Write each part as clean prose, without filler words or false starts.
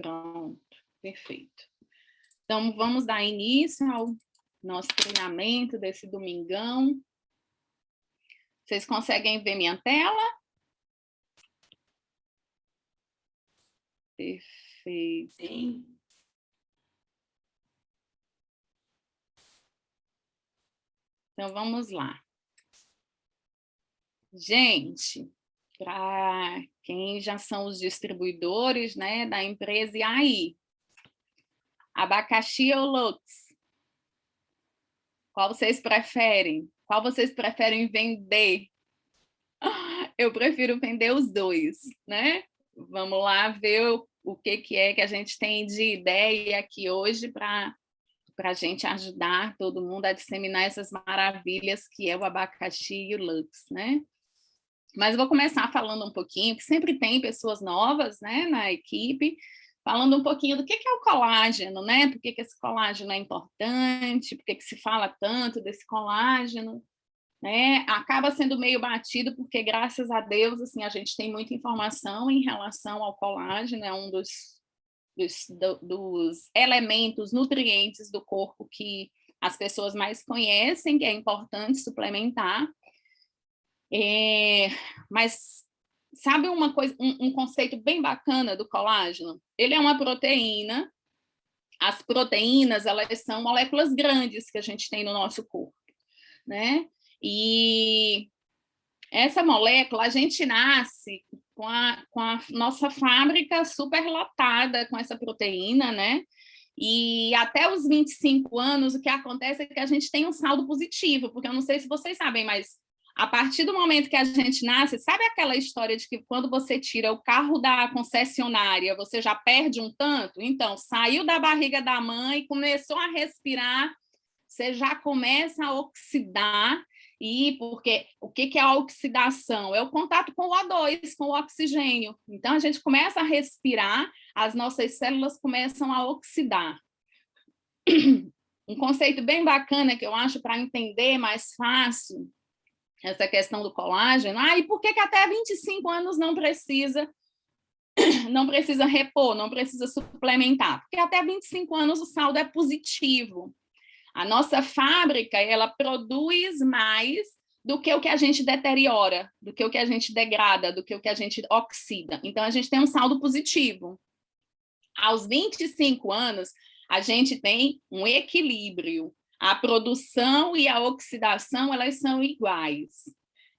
Pronto, perfeito. Então, vamos dar início ao nosso treinamento desse domingão. Vocês conseguem ver minha tela? Perfeito. Sim. Então, vamos lá. Gente, para quem já são os distribuidores, né, da empresa, e aí? Abacaxi ou Lux? Qual vocês preferem? Qual vocês preferem vender? Eu prefiro vender os dois, né? Vamos lá ver o que é que a gente tem de ideia aqui hoje para a gente ajudar todo mundo a disseminar essas maravilhas que é o abacaxi e o Lux, né? Mas eu vou começar falando um pouquinho, que sempre tem pessoas novas, né, na equipe, falando um pouquinho do que é o colágeno, né? Por que esse colágeno é importante, por que se fala tanto desse colágeno, né? Acaba sendo meio batido, porque, graças a Deus, assim, a gente tem muita informação em relação ao colágeno, é um dos elementos, nutrientes do corpo que as pessoas mais conhecem, que é importante suplementar. Mas sabe uma coisa, um conceito bem bacana do colágeno? Ele é uma proteína. As proteínas, elas são moléculas grandes que a gente tem no nosso corpo, né? E essa molécula, a gente nasce com a nossa fábrica superlotada com essa proteína, né? E até os 25 anos, o que acontece é que a gente tem um saldo positivo, porque eu não sei se vocês sabem, mas a partir do momento que a gente nasce, sabe aquela história de que quando você tira o carro da concessionária, você já perde um tanto? Então, saiu da barriga da mãe, começou a respirar, você já começa a oxidar, e porque o que é a oxidação? É o contato com o O2, com o oxigênio. Então, a gente começa a respirar, as nossas células começam a oxidar. Um conceito bem bacana que eu acho para entender mais fácil essa questão do colágeno. E por que até 25 anos não precisa repor, não precisa suplementar? Porque até 25 anos o saldo é positivo. A nossa fábrica, ela produz mais do que o que a gente deteriora, do que o que a gente degrada, do que o que a gente oxida. Então, a gente tem um saldo positivo. Aos 25 anos, a gente tem um equilíbrio. A produção e a oxidação, elas são iguais.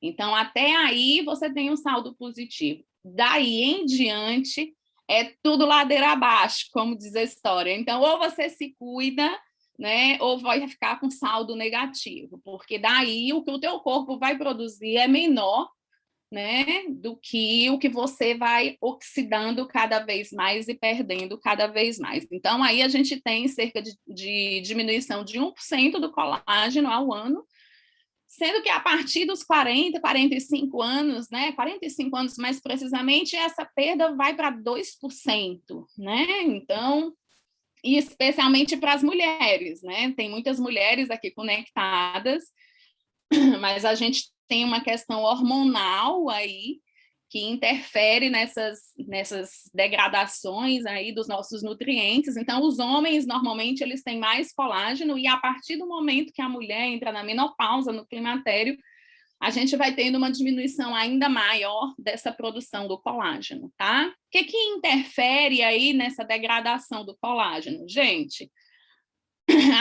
Então, até aí, você tem um saldo positivo. Daí em diante, é tudo ladeira abaixo, como diz a história. Então, ou você se cuida, né, ou vai ficar com saldo negativo, porque daí o que o teu corpo vai produzir é menor, né, do que o que você vai oxidando cada vez mais e perdendo cada vez mais. Então, aí a gente tem cerca de diminuição de 1% do colágeno ao ano, sendo que a partir dos 40, 45 anos, né, 45 anos mais precisamente, essa perda vai para 2%, né? Então, e especialmente para as mulheres, né? Tem muitas mulheres aqui conectadas, mas a gente tem uma questão hormonal aí que interfere nessas degradações aí dos nossos nutrientes. Então, os homens, normalmente, eles têm mais colágeno, e a partir do momento que a mulher entra na menopausa, no climatério, a gente vai tendo uma diminuição ainda maior dessa produção do colágeno, tá? O que interfere aí nessa degradação do colágeno? Gente,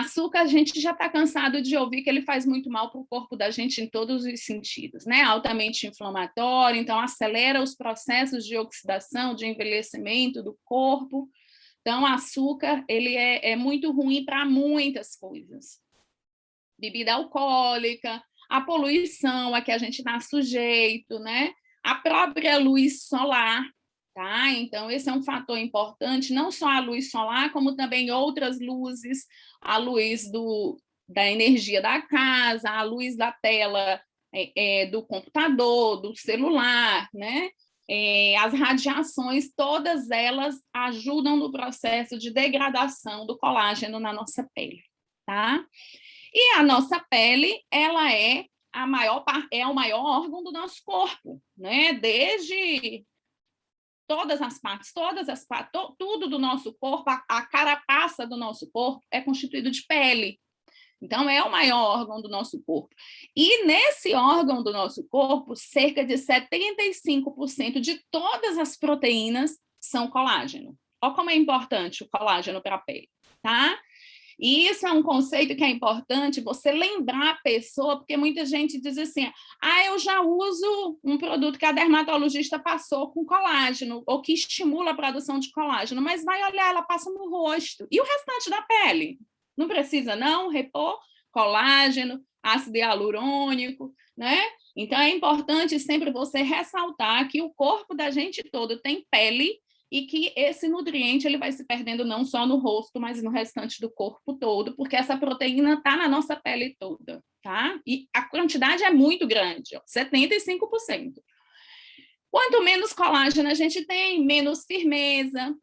açúcar, a gente já está cansado de ouvir que ele faz muito mal para o corpo da gente em todos os sentidos, né? Altamente inflamatório, então acelera os processos de oxidação, de envelhecimento do corpo. Então, açúcar, ele é muito ruim para muitas coisas. Bebida alcoólica, a poluição a que a gente está sujeito, né? A própria luz solar, tá? Então, esse é um fator importante, não só a luz solar, como também outras luzes, a luz da energia da casa, a luz da tela do computador, do celular, né? As radiações, todas elas ajudam no processo de degradação do colágeno na nossa pele, tá? E a nossa pele, ela é o maior órgão do nosso corpo, né? Desde todas as partes, tudo do nosso corpo, a carapaça do nosso corpo é constituído de pele. Então, é o maior órgão do nosso corpo. E nesse órgão do nosso corpo, cerca de 75% de todas as proteínas são colágeno. Olha como é importante o colágeno para a pele, tá? E isso é um conceito que é importante você lembrar a pessoa, porque muita gente diz assim, eu já uso um produto que a dermatologista passou com colágeno, ou que estimula a produção de colágeno, mas vai olhar, ela passa no rosto. E o restante da pele? Não precisa, não, repor colágeno, ácido hialurônico, né? Então, é importante sempre você ressaltar que o corpo da gente todo tem pele e que esse nutriente ele vai se perdendo não só no rosto, mas no restante do corpo todo, porque essa proteína está na nossa pele toda, tá? E a quantidade é muito grande, ó, 75%. Quanto menos colágeno a gente tem, menos firmeza,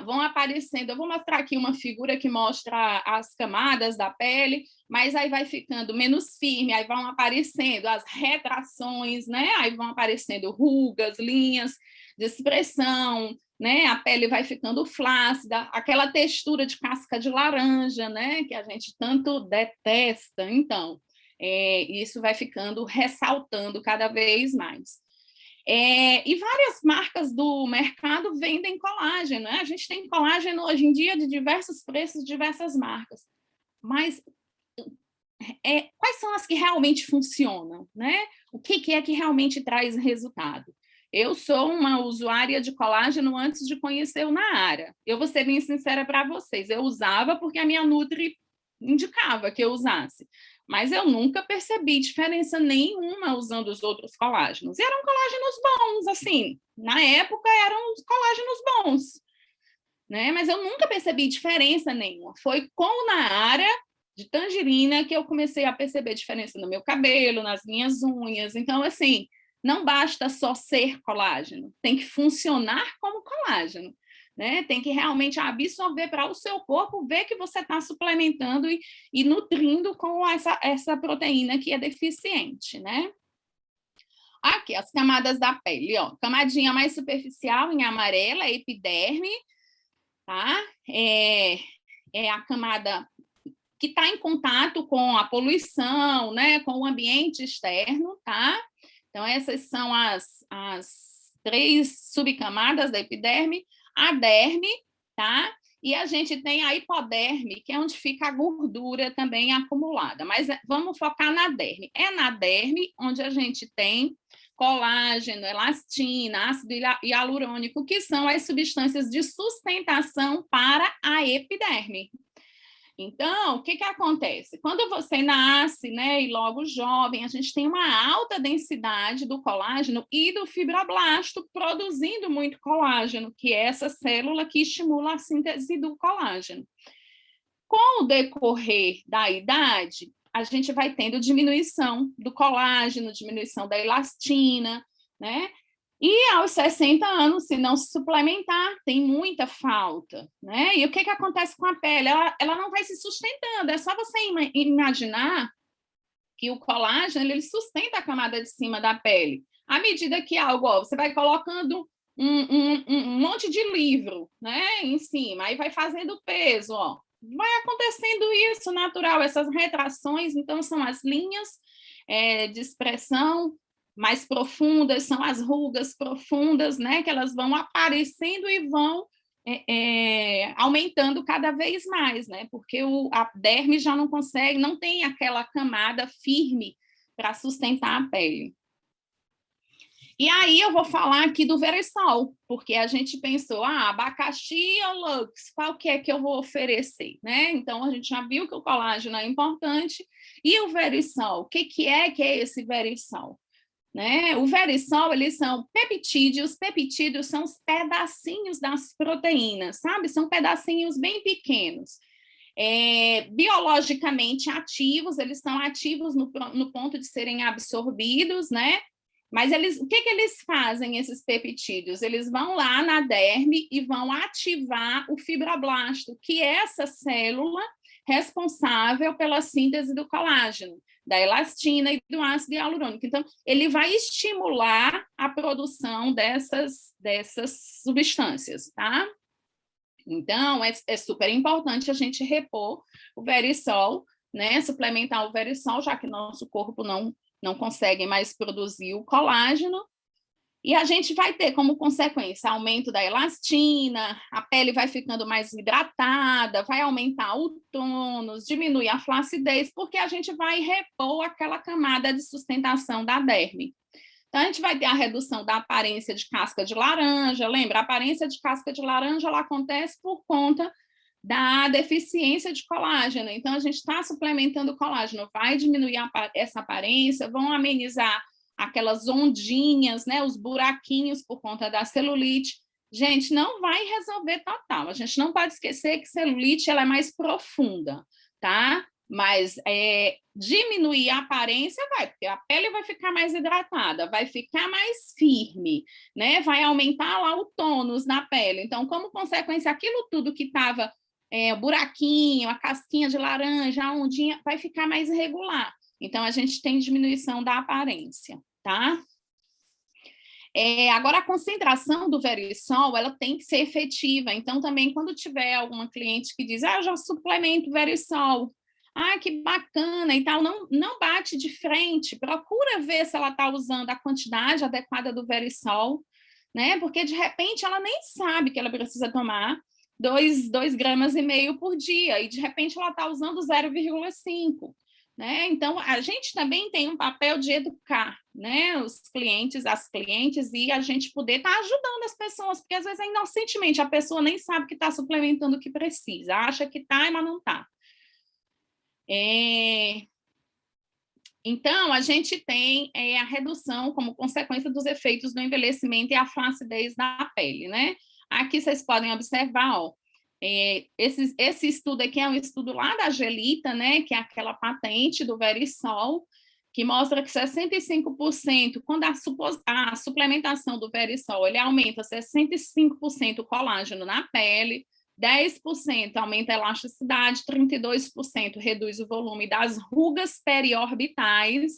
vão aparecendo, eu vou mostrar aqui uma figura que mostra as camadas da pele, mas aí vai ficando menos firme, aí vão aparecendo as retrações, né? Aí vão aparecendo rugas, linhas de expressão, né? A pele vai ficando flácida, aquela textura de casca de laranja, né? Que a gente tanto detesta. Então, isso vai ficando ressaltando cada vez mais. E várias marcas do mercado vendem colágeno, né? A gente tem colágeno hoje em dia de diversos preços, diversas marcas. Mas quais são as que realmente funcionam, né? O que é que realmente traz resultado? Eu sou uma usuária de colágeno antes de conhecer o Naara. Eu vou ser bem sincera para vocês, eu usava porque a minha Nutri indicava que eu usasse, mas eu nunca percebi diferença nenhuma usando os outros colágenos. E eram colágenos bons, assim, na época eram colágenos bons, né? Mas eu nunca percebi diferença nenhuma. Foi com o Naara de tangerina que eu comecei a perceber diferença no meu cabelo, nas minhas unhas. Então, assim, não basta só ser colágeno, tem que funcionar como colágeno, né? Tem que realmente absorver para o seu corpo, ver que você está suplementando e nutrindo com essa proteína que é deficiente, né? Aqui, as camadas da pele, ó. Camadinha mais superficial em amarelo, a epiderme, tá? É a camada que está em contato com a poluição, né? Com o ambiente externo, tá? Então, essas são as 3 subcamadas da epiderme, a derme, tá? E a gente tem a hipoderme, que é onde fica a gordura também acumulada. Mas vamos focar na derme. É na derme onde a gente tem colágeno, elastina, ácido hialurônico, que são as substâncias de sustentação para a epiderme. Então, o que acontece? Quando você nasce, né, e logo jovem, a gente tem uma alta densidade do colágeno e do fibroblasto produzindo muito colágeno, que é essa célula que estimula a síntese do colágeno. Com o decorrer da idade, a gente vai tendo diminuição do colágeno, diminuição da elastina, né? E aos 60 anos, se não se suplementar, tem muita falta, né? E o que acontece com a pele? Ela não vai se sustentando, é só você imaginar que o colágeno ele sustenta a camada de cima da pele. À medida que algo, ó, você vai colocando um monte de livro, né, em cima, aí vai fazendo peso, ó. Vai acontecendo isso natural, essas retrações, então são as linhas de expressão mais profundas, são as rugas profundas, né, que elas vão aparecendo e vão aumentando cada vez mais, né, porque a derme já não consegue, não tem aquela camada firme para sustentar a pele. E aí eu vou falar aqui do Verisol, porque a gente pensou, abacaxi ou Lux, qual que é que eu vou oferecer, né? Então, a gente já viu que o colágeno é importante. E o Verisol, o que é esse Verisol? Né? O Verisol, eles são peptídeos são os pedacinhos das proteínas, sabe? São pedacinhos bem pequenos. Biologicamente ativos, eles são ativos no ponto de serem absorvidos, né? Mas o que eles fazem, esses peptídeos? Eles vão lá na derme e vão ativar o fibroblasto, que é essa célula responsável pela síntese do colágeno. da elastina e do ácido hialurônico. Então, ele vai estimular a produção dessas substâncias, tá? Então, é super importante a gente repor o Verisol, né? Suplementar o Verisol, já que nosso corpo não consegue mais produzir o colágeno. E a gente vai ter como consequência aumento da elastina, a pele vai ficando mais hidratada, vai aumentar o tônus, diminuir a flacidez, porque a gente vai repor aquela camada de sustentação da derme. Então, a gente vai ter a redução da aparência de casca de laranja. Lembra, a aparência de casca de laranja ela acontece por conta da deficiência de colágeno. Então, a gente está suplementando colágeno, vai diminuir essa aparência, vão amenizar aquelas ondinhas, né, os buraquinhos por conta da celulite. Gente, não vai resolver total. A gente não pode esquecer que celulite ela é mais profunda, tá? Mas diminuir a aparência vai, porque a pele vai ficar mais hidratada, vai ficar mais firme, né? Vai aumentar lá o tônus na pele. Então, como consequência, aquilo tudo que estava o buraquinho, a casquinha de laranja, a ondinha, vai ficar mais irregular. Então, a gente tem diminuição da aparência, tá? Agora, a concentração do Verisol, ela tem que ser efetiva. Então, também, quando tiver alguma cliente que diz, eu já suplemento Verisol, que bacana e tal, não bate de frente, procura ver se ela está usando a quantidade adequada do Verisol, né? Porque, de repente, ela nem sabe que ela precisa tomar 2,5 gramas por dia, e, de repente, ela está usando 0,5. Né? Então, a gente também tem um papel de educar, né, os clientes, as clientes, e a gente poder estar ajudando as pessoas, porque às vezes inocentemente a pessoa nem sabe que está suplementando o que precisa, acha que está, mas não está. Então, a gente tem a redução como consequência dos efeitos do envelhecimento e a flacidez da pele, né? Aqui vocês podem observar, ó, esse estudo aqui é um estudo lá da Gelita, né, que é aquela patente do Verisol, que mostra que 65%, quando a suplementação do Verisol, ele aumenta 65% o colágeno na pele, 10% aumenta a elasticidade, 32% reduz o volume das rugas periorbitais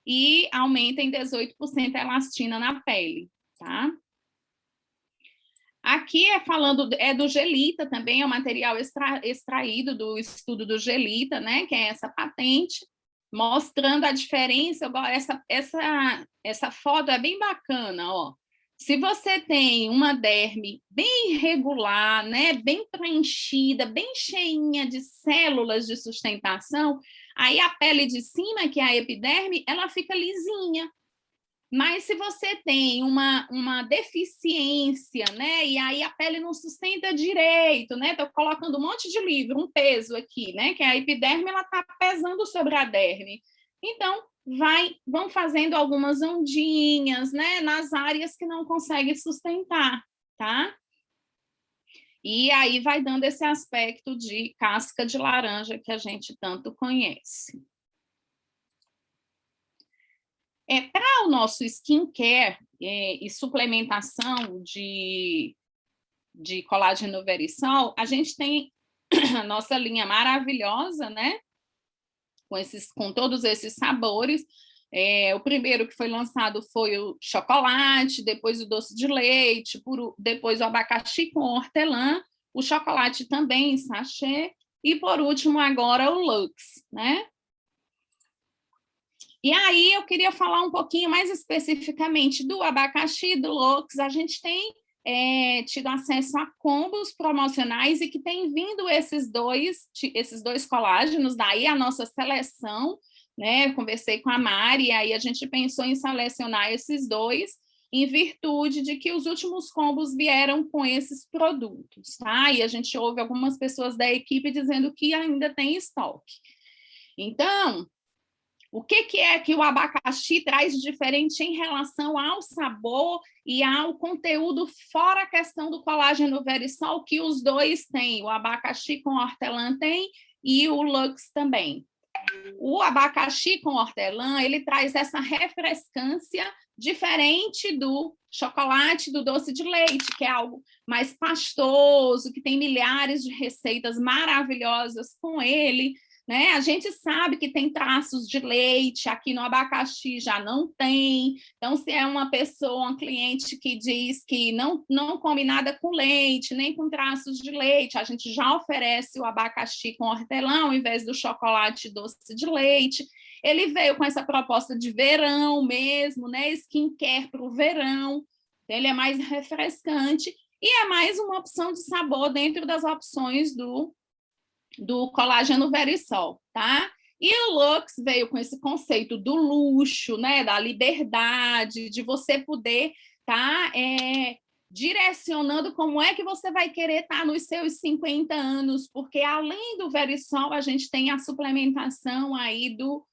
e aumenta em 18% a elastina na pele, tá? Aqui falando do Gelita também, é um material extraído do estudo do Gelita, né, que é essa patente, mostrando a diferença. Essa foto é bem bacana, ó. Se você tem uma derme bem irregular, né, bem preenchida, bem cheinha de células de sustentação, aí a pele de cima, que é a epiderme, ela fica lisinha. Mas se você tem uma deficiência, né, e aí a pele não sustenta direito, né, estou colocando um monte de livro, um peso aqui, né, que a epiderme ela está pesando sobre a derme. Então, vão fazendo algumas ondinhas, né, nas áreas que não consegue sustentar, tá? E aí vai dando esse aspecto de casca de laranja que a gente tanto conhece. Para o nosso skincare e suplementação de colágeno Verisol, a gente tem a nossa linha maravilhosa, né? Com todos esses sabores. O primeiro que foi lançado foi o chocolate, depois o doce de leite, depois o abacaxi com hortelã, o chocolate também em sachê, e por último agora o Luxe, né? E aí eu queria falar um pouquinho mais especificamente do abacaxi, do Luxe. A gente tem tido acesso a combos promocionais e que tem vindo esses dois colágenos, daí a nossa seleção, né? Eu conversei com a Mari, e aí a gente pensou em selecionar esses dois em virtude de que os últimos combos vieram com esses produtos, tá? E a gente ouve algumas pessoas da equipe dizendo que ainda tem estoque. Então, o que é que o abacaxi traz de diferente em relação ao sabor e ao conteúdo, fora a questão do colágeno Verisol, que os dois têm, o abacaxi com hortelã tem e o Luxe também. O abacaxi com hortelã, ele traz essa refrescância diferente do chocolate, do doce de leite, que é algo mais pastoso, que tem milhares de receitas maravilhosas com ele, né? A gente sabe que tem traços de leite, aqui no abacaxi já não tem. Então, se é uma pessoa, um cliente que diz que não come nada com leite, nem com traços de leite, a gente já oferece o abacaxi com hortelã, ao invés do chocolate doce de leite. Ele veio com essa proposta de verão mesmo, né? Skincare para o verão. Ele é mais refrescante e é mais uma opção de sabor dentro das opções do colágeno Verisol, tá? E o Lux veio com esse conceito do luxo, né? Da liberdade, de você poder estar direcionando como é que você vai querer estar nos seus 50 anos, porque além do Verisol, a gente tem a suplementação aí do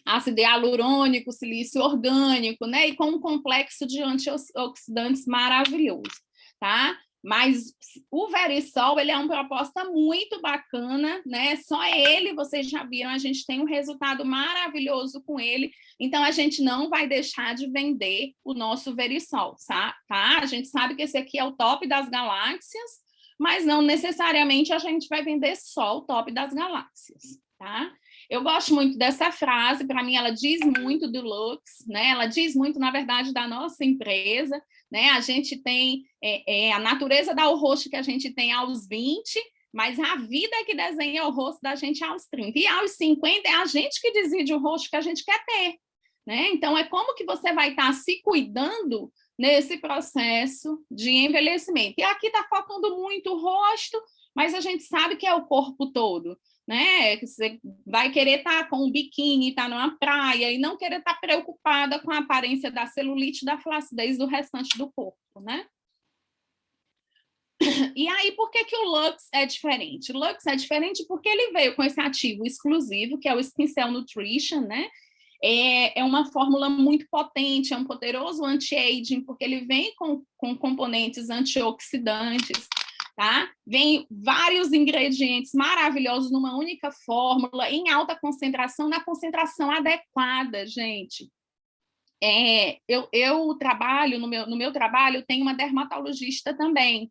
ácido hialurônico, silício orgânico, né? E com um complexo de antioxidantes maravilhoso, tá? Mas o Verisol, ele é uma proposta muito bacana, né? Só ele, vocês já viram, a gente tem um resultado maravilhoso com ele, então a gente não vai deixar de vender o nosso Verisol, tá? A gente sabe que esse aqui é o top das galáxias, mas não necessariamente a gente vai vender só o top das galáxias, tá? Eu gosto muito dessa frase, para mim ela diz muito do Lux, né? Ela diz muito, na verdade, da nossa empresa, né? A gente tem, a natureza dá o rosto que a gente tem aos 20, mas a vida é que desenha o rosto da gente aos 30. E aos 50 é a gente que decide o rosto que a gente quer ter, né? Então, é como que você vai estar se cuidando nesse processo de envelhecimento. E aqui está focando muito o rosto, mas a gente sabe que é o corpo todo, né? Você vai querer estar com um biquíni, estar numa praia e não querer estar preocupada com a aparência da celulite, da flacidez do restante do corpo, né? E aí, por que o Lux é diferente? O Lux é diferente porque ele veio com esse ativo exclusivo, que é o Skin Cell Nutrition, né? É uma fórmula muito potente, é um poderoso anti-aging, porque ele vem com componentes antioxidantes, tá? Vem vários ingredientes maravilhosos numa única fórmula, em alta concentração, na concentração adequada, gente. Eu trabalho, no meu trabalho, tem uma dermatologista também.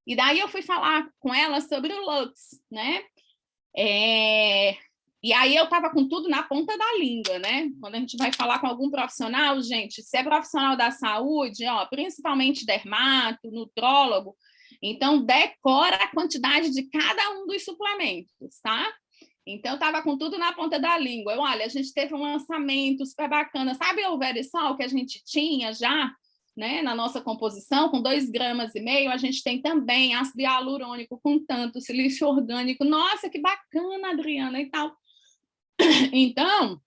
E daí eu fui falar com ela sobre o Lux, né? E aí eu estava com tudo na ponta da língua, né? Quando a gente vai falar com algum profissional, gente, se é profissional da saúde, ó, principalmente dermato, nutrólogo, então decora a quantidade de cada um dos suplementos, tá? Então eu estava com tudo na ponta da língua. Olha, a gente teve um lançamento super bacana, sabe o Verisol que a gente tinha já, né, na nossa composição, com 2,5 gramas, a gente tem também ácido hialurônico com tanto, silício orgânico. Nossa, que bacana, Adriana, e tal. Então,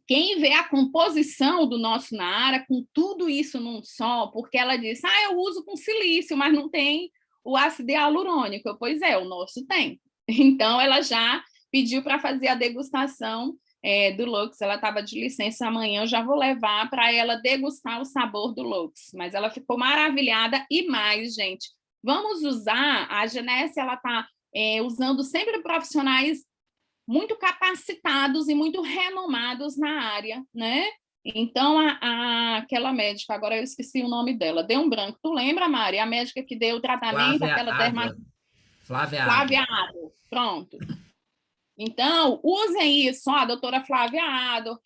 quem vê a composição do nosso Nara com tudo isso num só, porque ela disse, eu uso com silício, mas não tem o ácido hialurônico. Pois é, o nosso tem. Então, ela já pediu para fazer a degustação do Lux. Ela estava de licença amanhã, eu já vou levar para ela degustar o sabor do Lux. Mas ela ficou maravilhada. E mais, gente, vamos usar, a Genesse, ela está usando sempre profissionais muito capacitados e muito renomados na área, né? Então, aquela médica, agora eu esqueci o nome dela, deu um branco. Tu lembra, Mari? A médica que deu o tratamento, Flávia aquela dermatologista. Flávia Ador, pronto. Então, usem isso, a doutora Flávia Ador,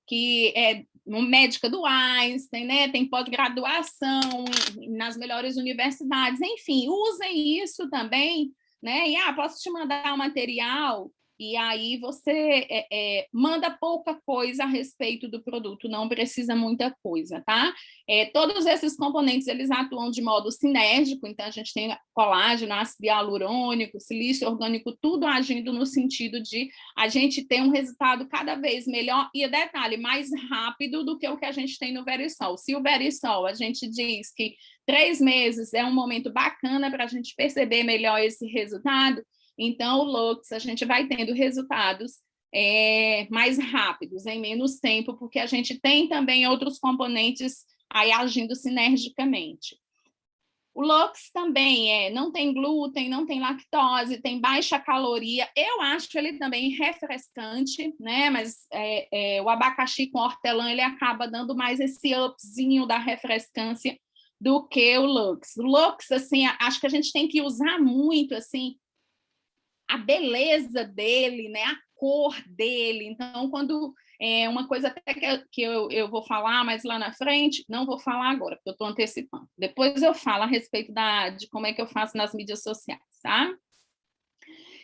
que é médica do Einstein, né? Tem pós-graduação nas melhores universidades, enfim, usem isso também, né? E, posso te mandar o material? E aí você manda pouca coisa a respeito do produto, não precisa muita coisa, tá? Todos esses componentes, eles atuam de modo sinérgico, então a gente tem colágeno, ácido hialurônico, silício orgânico, tudo agindo no sentido de a gente ter um resultado cada vez melhor e, detalhe, mais rápido do que o que a gente tem no Verisol. Se o Verisol, a gente diz que 3 meses é um momento bacana para a gente perceber melhor esse resultado, então, o Lux, a gente vai tendo resultados mais rápidos, em menos tempo, porque a gente tem também outros componentes aí agindo sinergicamente. O Lux também não tem glúten, não tem lactose, tem baixa caloria. Eu acho ele também refrescante, né? Mas o abacaxi com hortelã, ele acaba dando mais esse upzinho da refrescância do que o Lux. O Lux, assim, acho que a gente tem que usar muito, assim, a beleza dele, né? A cor dele. Então, quando uma coisa até que eu vou falar mais lá na frente, não vou falar agora, porque eu estou antecipando. Depois eu falo a respeito de como é que eu faço nas mídias sociais, tá?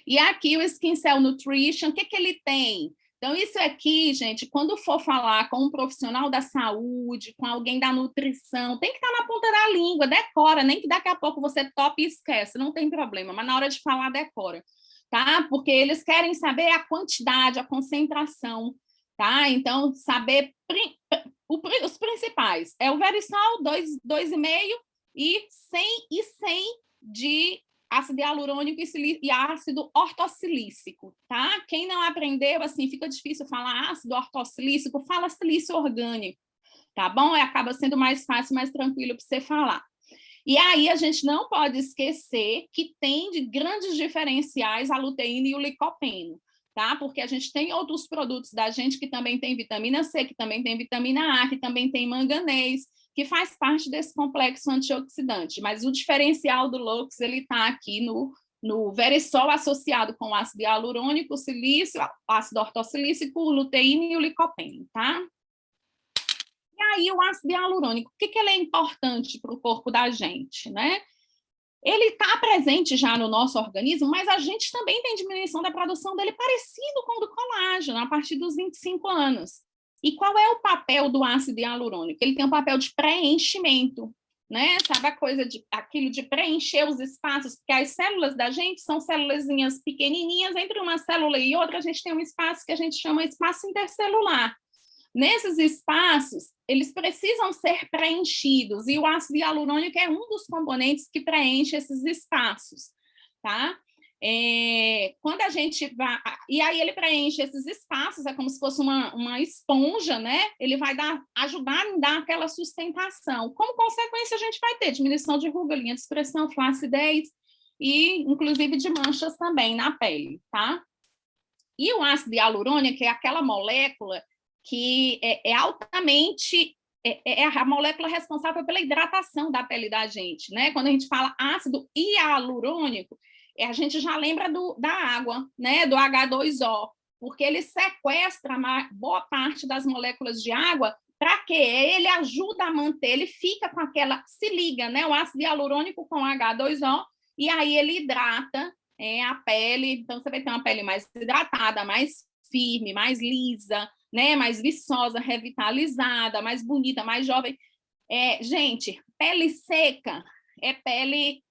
E aqui o Skin Cell Nutrition, o que ele tem? Então, isso aqui, gente, quando for falar com um profissional da saúde, com alguém da nutrição, tem que estar na ponta da língua, decora, nem que daqui a pouco você tope e esquece, não tem problema, mas na hora de falar, decora, tá? Porque eles querem saber a quantidade, a concentração, tá? Então, saber os principais. É o Verisol, 2,5 e 100 de ácido hialurônico e ácido ortossilícico, tá? Quem não aprendeu, assim, fica difícil falar ácido ortossilícico, fala silício orgânico, tá bom? Acaba sendo mais fácil, mais tranquilo para você falar. E aí a gente não pode esquecer que tem de grandes diferenciais a luteína e o licopeno, tá? Porque a gente tem outros produtos da gente que também tem vitamina C, que também tem vitamina A, que também tem manganês, que faz parte desse complexo antioxidante, mas o diferencial do Lux, ele está aqui no Verisol associado com o ácido hialurônico, o silício, ácido ortossilícico, o luteína e o licopeno, tá? E aí o ácido hialurônico, por que ele é importante para o corpo da gente, né? Ele está presente já no nosso organismo, mas a gente também tem diminuição da produção dele parecido com o do colágeno, a partir dos 25 anos. E qual é o papel do ácido hialurônico? Ele tem um papel de preenchimento, né? Sabe aquilo de preencher os espaços, porque as células da gente são célulazinhas pequenininhas, entre uma célula e outra a gente tem um espaço que a gente chama de espaço intercelular. Nesses espaços, eles precisam ser preenchidos, e o ácido hialurônico é um dos componentes que preenche esses espaços, tá? Quando a gente vai... E aí ele preenche esses espaços, é como se fosse uma esponja, né? Ele vai ajudar a dar aquela sustentação. Como consequência, a gente vai ter diminuição de ruga, linha de expressão, flacidez e, inclusive, de manchas também na pele, tá? E o ácido hialurônico é aquela molécula que é altamente... É a molécula responsável pela hidratação da pele da gente, né? Quando a gente fala ácido hialurônico, a gente já lembra da água, né? Do H2O, porque ele sequestra boa parte das moléculas de água. Para quê? Ele ajuda a manter, ele fica com aquela... Se liga, né? O ácido hialurônico com H2O, e aí ele hidrata a pele, então você vai ter uma pele mais hidratada, mais firme, mais lisa, né? Mais viçosa, revitalizada, mais bonita, mais jovem. Gente, pele seca é pele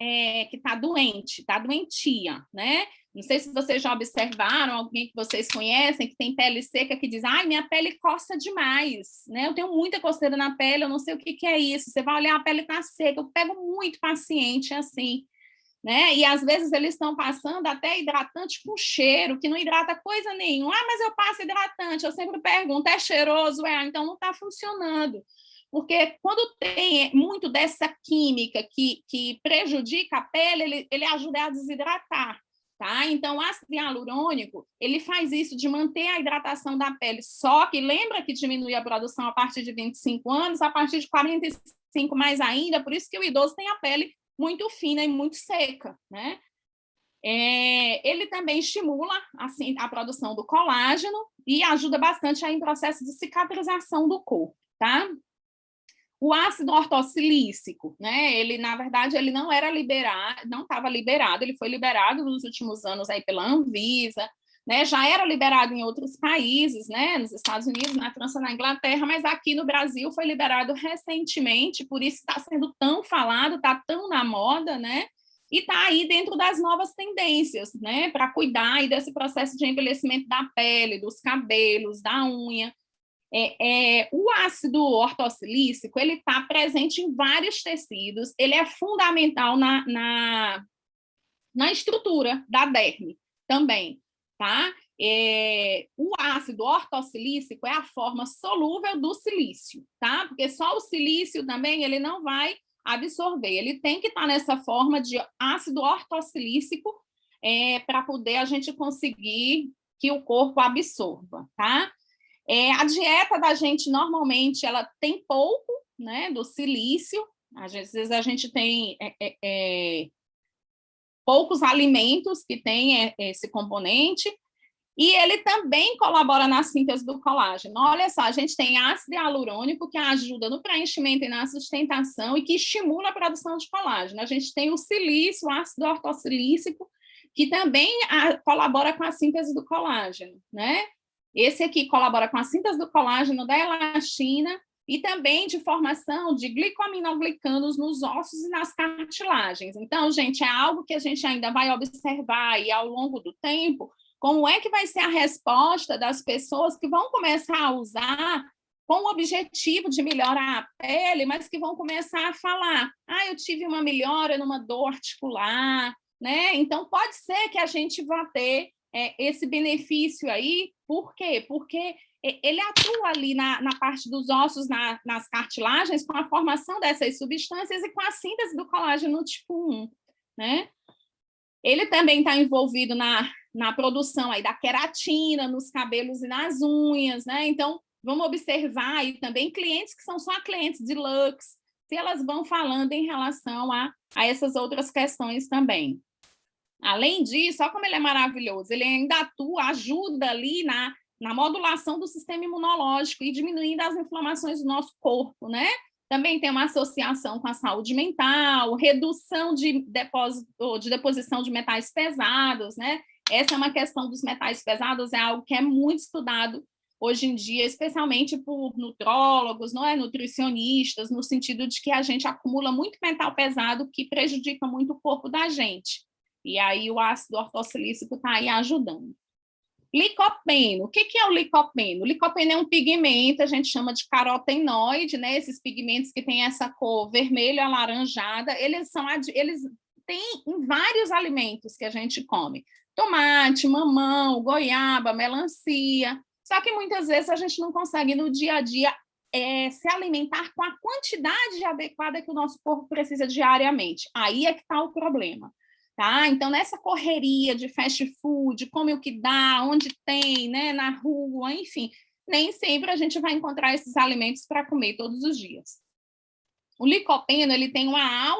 que está doente, está doentia, né? Não sei se vocês já observaram, alguém que vocês conhecem, que tem pele seca, que diz, ai, minha pele coça demais, né? Eu tenho muita coceira na pele, eu não sei o que é isso. Você vai olhar, a pele está seca. Eu pego muito paciente assim, né? E às vezes eles estão passando até hidratante com cheiro, que não hidrata coisa nenhuma. Ah, mas eu passo hidratante. Eu sempre pergunto, é cheiroso? Então não está funcionando. Porque quando tem muito dessa química que prejudica a pele, ele ajuda a desidratar, tá? Então, o ácido hialurônico, ele faz isso de manter a hidratação da pele. Só que lembra que diminui a produção a partir de 25 anos, a partir de 45 mais ainda, por isso que o idoso tem a pele muito fina e muito seca, né? Ele também estimula assim, a produção do colágeno e ajuda bastante aí em processo de cicatrização do corpo, tá? O ácido ortossilícico, né? Ele, na verdade, ele não era liberado, não estava liberado, ele foi liberado nos últimos anos aí pela Anvisa, né? Já era liberado em outros países, né? Nos Estados Unidos, na França, na Inglaterra, mas aqui no Brasil foi liberado recentemente, por isso está sendo tão falado, está tão na moda, né? E está aí dentro das novas tendências, né? Para cuidar aí desse processo de envelhecimento da pele, dos cabelos, da unha. O ácido ortossilícico, ele está presente em vários tecidos, ele é fundamental na estrutura da derme também, tá? O ácido ortossilícico é a forma solúvel do silício, tá? Porque só o silício também, ele não vai absorver, ele tem que estar nessa forma de ácido ortossilícico para poder a gente conseguir que o corpo absorva, tá? A dieta da gente, normalmente, ela tem pouco, né, do silício. Às vezes a gente tem poucos alimentos que têm esse componente, e ele também colabora na síntese do colágeno. Olha só, a gente tem ácido hialurônico, que ajuda no preenchimento e na sustentação e que estimula a produção de colágeno. A gente tem o silício, o ácido ortossilícico, que também colabora com a síntese do colágeno, né? Esse aqui colabora com a síntese do colágeno, da elastina, e também de formação de glicoaminoglicanos nos ossos e nas cartilagens. Então, gente, é algo que a gente ainda vai observar aí ao longo do tempo, como é que vai ser a resposta das pessoas que vão começar a usar com o objetivo de melhorar a pele, mas que vão começar a falar, eu tive uma melhora numa dor articular, né? Então, pode ser que a gente vá ter esse benefício aí. Por quê? Porque ele atua ali na parte dos ossos, nas cartilagens, com a formação dessas substâncias e com a síntese do colágeno tipo 1, né? Ele também está envolvido na produção aí da queratina, nos cabelos e nas unhas, né? Então, vamos observar aí também clientes que são só clientes de Lux, se elas vão falando em relação a essas outras questões também. Além disso, olha como ele é maravilhoso, ele ainda atua, ajuda ali na modulação do sistema imunológico e diminuindo as inflamações do nosso corpo, né? Também tem uma associação com a saúde mental, redução de deposição de metais pesados, né? Essa é uma questão dos metais pesados, é algo que é muito estudado hoje em dia, especialmente por nutrólogos, não é? Nutricionistas, no sentido de que a gente acumula muito metal pesado que prejudica muito o corpo da gente. E aí o ácido ortossilícico está aí ajudando. Licopeno. O que é o licopeno? O licopeno é um pigmento, a gente chama de carotenoide, né? Esses pigmentos que têm essa cor vermelha, alaranjada, eles têm em vários alimentos que a gente come. Tomate, mamão, goiaba, melancia. Só que muitas vezes a gente não consegue no dia a dia se alimentar com a quantidade adequada que o nosso corpo precisa diariamente. Aí é que está o problema. Tá? Então, nessa correria de fast food, come o que dá, onde tem, né, na rua, enfim, nem sempre a gente vai encontrar esses alimentos para comer todos os dias. O licopeno, ele tem uma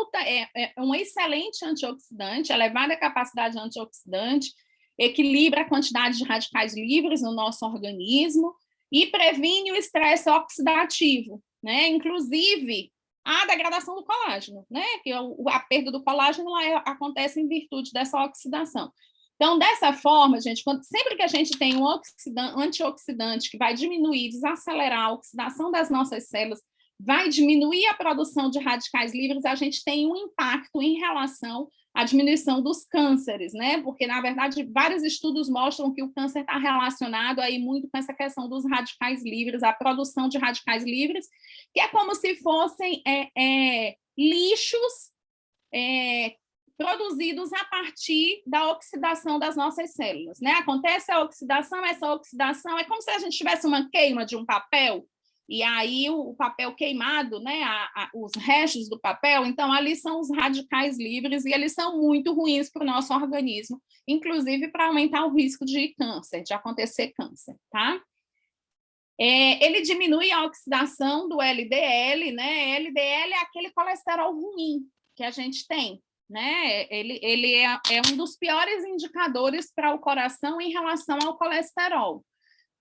um excelente antioxidante, elevada capacidade antioxidante, equilibra a quantidade de radicais livres no nosso organismo e previne o estresse oxidativo, né? Inclusive a degradação do colágeno, né? Que a perda do colágeno acontece em virtude dessa oxidação. Então, dessa forma, gente, sempre que a gente tem um antioxidante que vai diminuir, desacelerar a oxidação das nossas células, vai diminuir a produção de radicais livres, a gente tem um impacto em relação à diminuição dos cânceres, né? Porque, na verdade, vários estudos mostram que o câncer está relacionado aí muito com essa questão dos radicais livres, a produção de radicais livres, que é como se fossem lixos produzidos a partir da oxidação das nossas células, né? Acontece a oxidação, essa oxidação é como se a gente tivesse uma queima de um papel, e aí o papel queimado, né, os restos do papel, então ali são os radicais livres e eles são muito ruins para o nosso organismo, inclusive para aumentar o risco de câncer, de acontecer câncer, tá? Ele diminui a oxidação do LDL, né? LDL é aquele colesterol ruim que a gente tem, né? Ele é um dos piores indicadores para o coração em relação ao colesterol.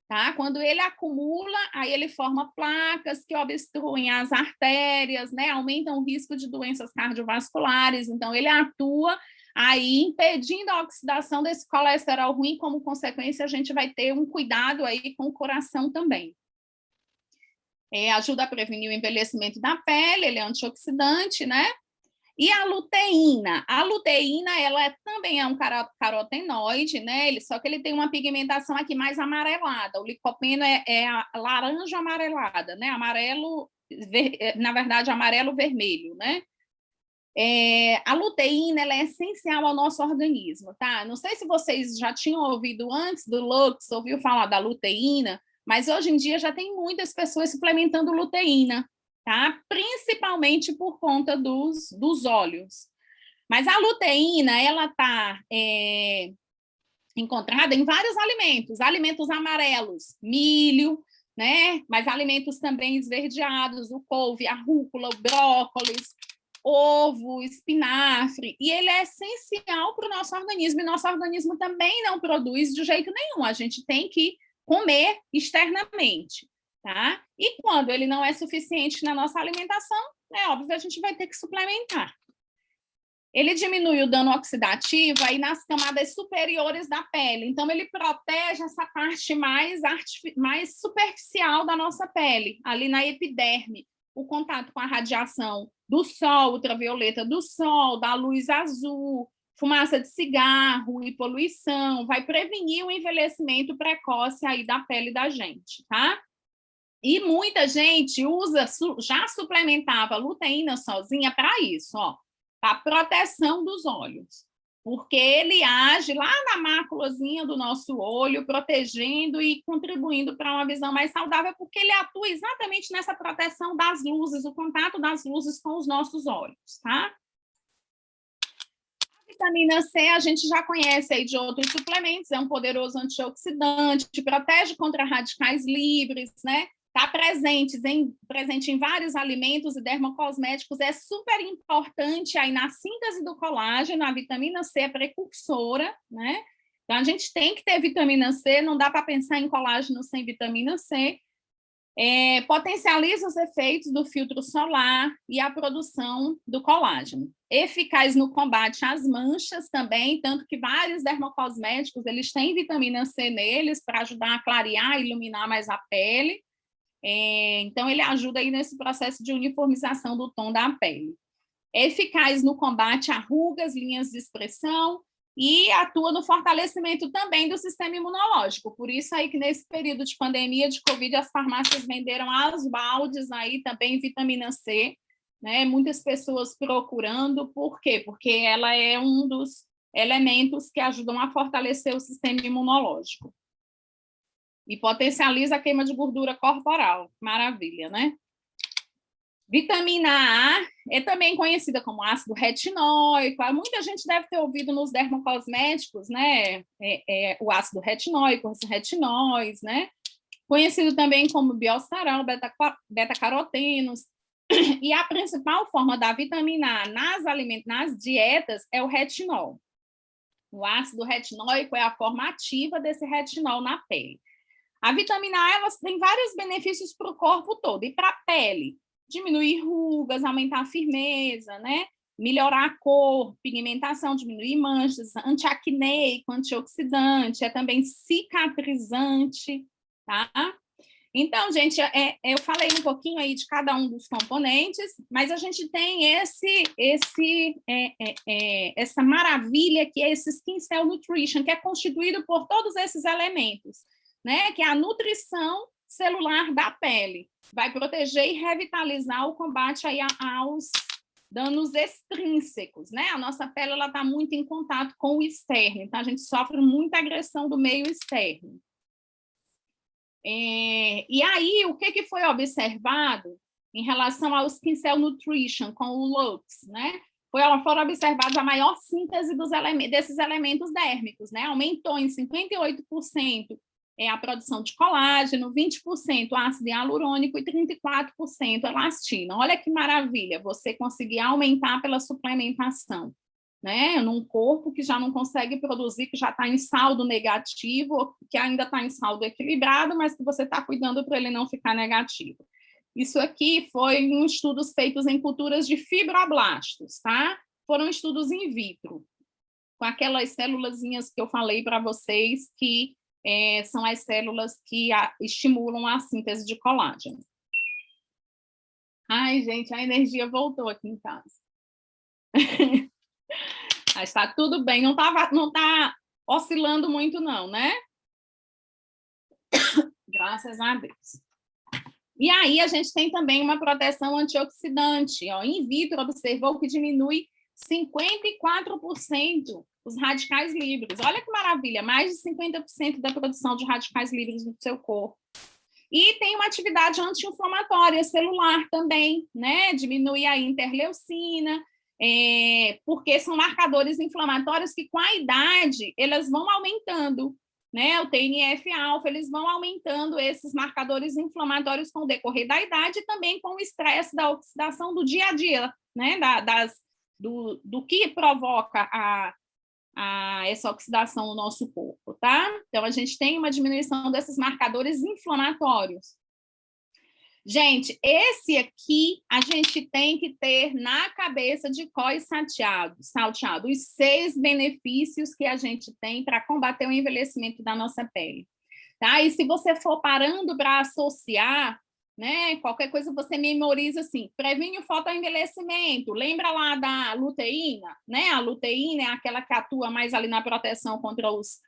Tá? Quando ele acumula, aí ele forma placas que obstruem as artérias, né? Aumentam o risco de doenças cardiovasculares, então ele atua aí impedindo a oxidação desse colesterol ruim, como consequência a gente vai ter um cuidado aí com o coração também. Ajuda a prevenir o envelhecimento da pele, ele é antioxidante, né? E a luteína? A luteína, ela também é um carotenoide, né? Só que ele tem uma pigmentação aqui mais amarelada. O licopeno é a laranja amarelada, né? Na verdade, amarelo-vermelho, né? A luteína, ela é essencial ao nosso organismo, tá? Não sei se vocês já tinham ouvido antes do Lux, ouviu falar da luteína, mas hoje em dia já tem muitas pessoas suplementando luteína, tá? Principalmente por conta dos óleos. Mas a luteína, ela está encontrada em vários alimentos amarelos, milho, né? Mas alimentos também esverdeados, o couve, a rúcula, o brócolis, ovo, espinafre, e ele é essencial para o nosso organismo, e nosso organismo também não produz de jeito nenhum, a gente tem que comer externamente, tá? E quando ele não é suficiente na nossa alimentação, é óbvio que a gente vai ter que suplementar. Ele diminui o dano oxidativo aí nas camadas superiores da pele, então ele protege essa parte mais superficial da nossa pele, ali na epiderme, o contato com a radiação do sol, ultravioleta do sol, da luz azul, fumaça de cigarro e poluição, vai prevenir o envelhecimento precoce aí da pele da gente, tá? E muita gente já suplementava a luteína sozinha para isso, ó, para proteção dos olhos, porque ele age lá na máculazinha do nosso olho, protegendo e contribuindo para uma visão mais saudável, porque ele atua exatamente nessa proteção das luzes, o contato das luzes com os nossos olhos, tá? A vitamina C a gente já conhece aí de outros suplementos, é um poderoso antioxidante, protege contra radicais livres, né? Está presente em vários alimentos e dermocosméticos, é super importante aí na síntese do colágeno, a vitamina C é precursora, né? Então, a gente tem que ter vitamina C, não dá para pensar em colágeno sem vitamina C. Potencializa os efeitos do filtro solar e a produção do colágeno. Eficaz no combate às manchas também, tanto que vários dermocosméticos, eles têm vitamina C neles para ajudar a clarear e iluminar mais a pele. Então, ele ajuda aí nesse processo de uniformização do tom da pele. É eficaz no combate a rugas, linhas de expressão e atua no fortalecimento também do sistema imunológico. Por isso aí que nesse período de pandemia de Covid, as farmácias venderam aos baldes aí também vitamina C, né? Muitas pessoas procurando. Por quê? Porque ela é um dos elementos que ajudam a fortalecer o sistema imunológico. E potencializa a queima de gordura corporal. Maravilha, né? Vitamina A é também conhecida como ácido retinóico. Muita gente deve ter ouvido nos dermocosméticos, né? O ácido retinóico, os retinóis, né? Conhecido também como biosterol, beta-carotenos. E a principal forma da vitamina A nas dietas é o retinol. O ácido retinóico é a forma ativa desse retinol na pele. A vitamina A ela tem vários benefícios para o corpo todo. E para a pele, diminuir rugas, aumentar a firmeza, né? Melhorar a cor, pigmentação, diminuir manchas, antiacneico, antioxidante, é também cicatrizante, tá? Então, gente, eu falei um pouquinho aí de cada um dos componentes, mas a gente tem essa maravilha que é esse Skin Cell Nutrition, que é constituído por todos esses elementos, né? Que é a nutrição celular da pele. Vai proteger e revitalizar o combate aí aos danos extrínsecos, né? A nossa pele está muito em contato com o externo, então a gente sofre muita agressão do meio externo. E aí, o que foi observado em relação ao Skin Cell Nutrition com o Lux, né? Foram observados a maior síntese desses elementos dérmicos, né? Aumentou em 58% a produção de colágeno, 20% ácido hialurônico e 34% elastina. Olha que maravilha, você conseguir aumentar pela suplementação, né? Num corpo que já não consegue produzir, que já está em saldo negativo, que ainda está em saldo equilibrado, mas que você está cuidando para ele não ficar negativo. Isso aqui foi em estudos feitos em culturas de fibroblastos, tá? Foram estudos in vitro, com aquelas célulazinhas que eu falei para vocês, que são as células que estimulam a síntese de colágeno. Ai, gente, a energia voltou aqui em casa. Mas está tudo bem, não tá oscilando muito não, né? Graças a Deus. E aí a gente tem também uma proteção antioxidante. Ó, in vitro observou que diminui 54% os radicais livres. Olha que maravilha, mais de 50% da produção de radicais livres no seu corpo. E tem uma atividade anti-inflamatória celular também, né? Diminui a interleucina, porque são marcadores inflamatórios que, com a idade, elas vão aumentando. né, o TNF-alfa, eles vão aumentando esses marcadores inflamatórios com o decorrer da idade e também com o estresse da oxidação do dia a dia, né, do que provoca essa oxidação no nosso corpo, tá? Então, a gente tem uma diminuição desses marcadores inflamatórios. Gente, esse aqui a gente tem que ter na cabeça de COI salteado, os 6 benefícios que a gente tem para combater o envelhecimento da nossa pele. Tá? E se você for parando para associar, né, qualquer coisa você memoriza assim, previne o fotoenvelhecimento, lembra lá da luteína, né? A luteína é aquela que atua mais ali na proteção contra os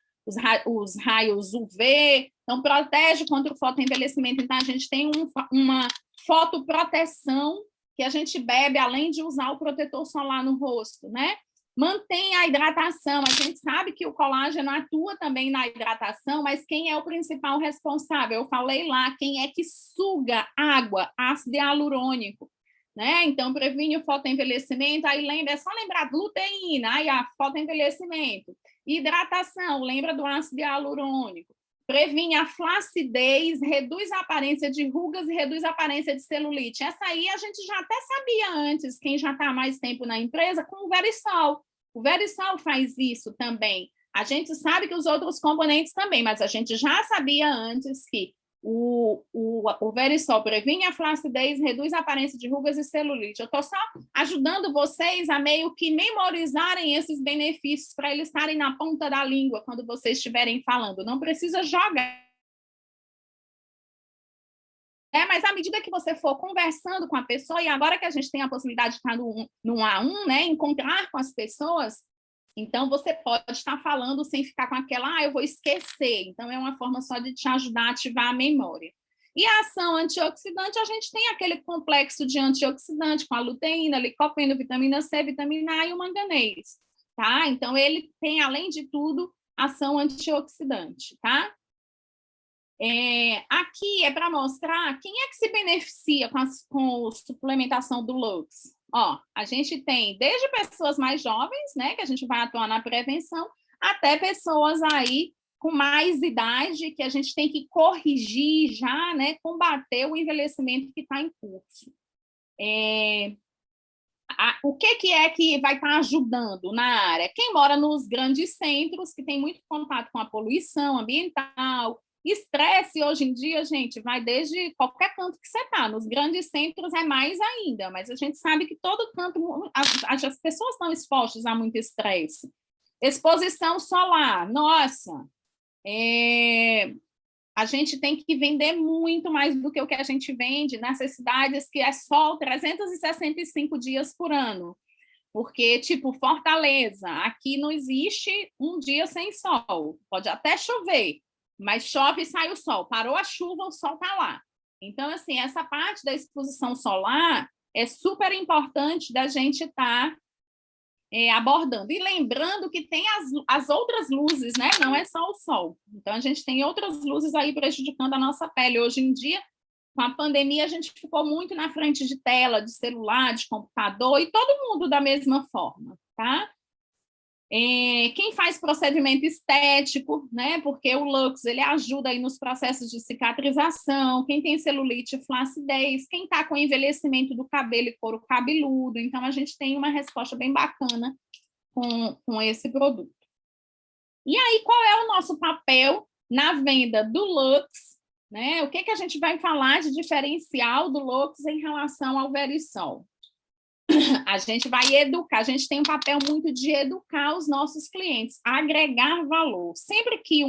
raios UV, então protege contra o fotoenvelhecimento. Então, a gente tem uma fotoproteção que a gente bebe, além de usar o protetor solar no rosto, né? Mantém a hidratação. A gente sabe que o colágeno atua também na hidratação, mas quem é o principal responsável? Eu falei lá, quem é que suga água, ácido hialurônico, né? Então, previne o fotoenvelhecimento, aí lembra, é só lembrar luteína, aí a fotoenvelhecimento. Hidratação, lembra do ácido hialurônico. Previne a flacidez, reduz a aparência de rugas e reduz a aparência de celulite. Essa aí a gente já até sabia antes, quem já está há mais tempo na empresa, com o Verisol. O Verisol faz isso também. A gente sabe que os outros componentes também, mas a gente já sabia antes que o Verisol previne a flacidez, reduz a aparência de rugas e celulite. Eu estou só ajudando vocês a meio que memorizarem esses benefícios para eles estarem na ponta da língua quando vocês estiverem falando. Não precisa jogar. Mas à medida que você for conversando com a pessoa, e agora que a gente tem a possibilidade de estar no A1, né, encontrar com as pessoas, então você pode estar falando sem ficar com aquela, eu vou esquecer. Então, é uma forma só de te ajudar a ativar a memória. E a ação antioxidante, a gente tem aquele complexo de antioxidante com a luteína, licopeno, vitamina C, vitamina A e o manganês, tá? Então, ele tem, além de tudo, ação antioxidante, tá? Aqui é para mostrar quem é que se beneficia com a suplementação do Lux. Ó, a gente tem desde pessoas mais jovens, né, que a gente vai atuar na prevenção, até pessoas aí com mais idade, que a gente tem que corrigir já, né, combater o envelhecimento que está em curso. O que é que vai estar ajudando na área? Quem mora nos grandes centros, que tem muito contato com a poluição ambiental. Estresse, hoje em dia, gente, vai desde qualquer canto que você está. Nos grandes centros é mais ainda, mas a gente sabe que todo canto, as pessoas estão expostas a muito estresse. Exposição solar, nossa, a gente tem que vender muito mais do que o que a gente vende nessas cidades que é sol 365 dias por ano. Porque, tipo, Fortaleza, aqui não existe um dia sem sol. Pode até chover, mas chove e sai o sol. Parou a chuva, o sol está lá. Então, assim, essa parte da exposição solar é super importante da gente estar abordando. E lembrando que tem as outras luzes, né? Não é só o sol. Então, a gente tem outras luzes aí prejudicando a nossa pele. Hoje em dia, com a pandemia, a gente ficou muito na frente de tela, de celular, de computador, e todo mundo da mesma forma, tá? Quem faz procedimento estético, né? Porque o Lux ele ajuda aí nos processos de cicatrização, quem tem celulite e flacidez, quem está com envelhecimento do cabelo e couro cabeludo. Então, a gente tem uma resposta bem bacana com esse produto. E aí, qual é o nosso papel na venda do Lux? Né? O que a gente vai falar de diferencial do Lux em relação ao Verisol? A gente vai educar, a gente tem um papel muito de educar os nossos clientes, agregar valor. Sempre que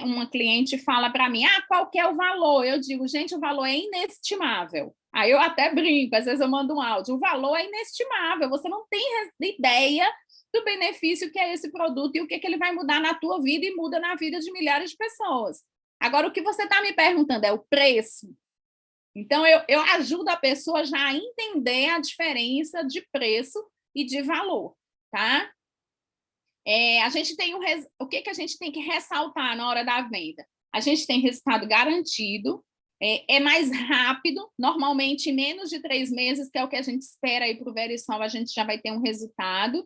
uma cliente fala para mim, qual que é o valor? Eu digo, gente, o valor é inestimável. Aí eu até brinco, às vezes eu mando um áudio, o valor é inestimável, você não tem ideia do benefício que é esse produto e o que ele vai mudar na tua vida e muda na vida de milhares de pessoas. Agora, o que você está me perguntando é o preço. Então, eu ajudo a pessoa já a entender a diferença de preço e de valor, tá? A gente tem o que a gente tem que ressaltar na hora da venda? A gente tem resultado garantido, é mais rápido, normalmente em menos de 3 meses, que é o que a gente espera aí para o Verisol, a gente já vai ter um resultado.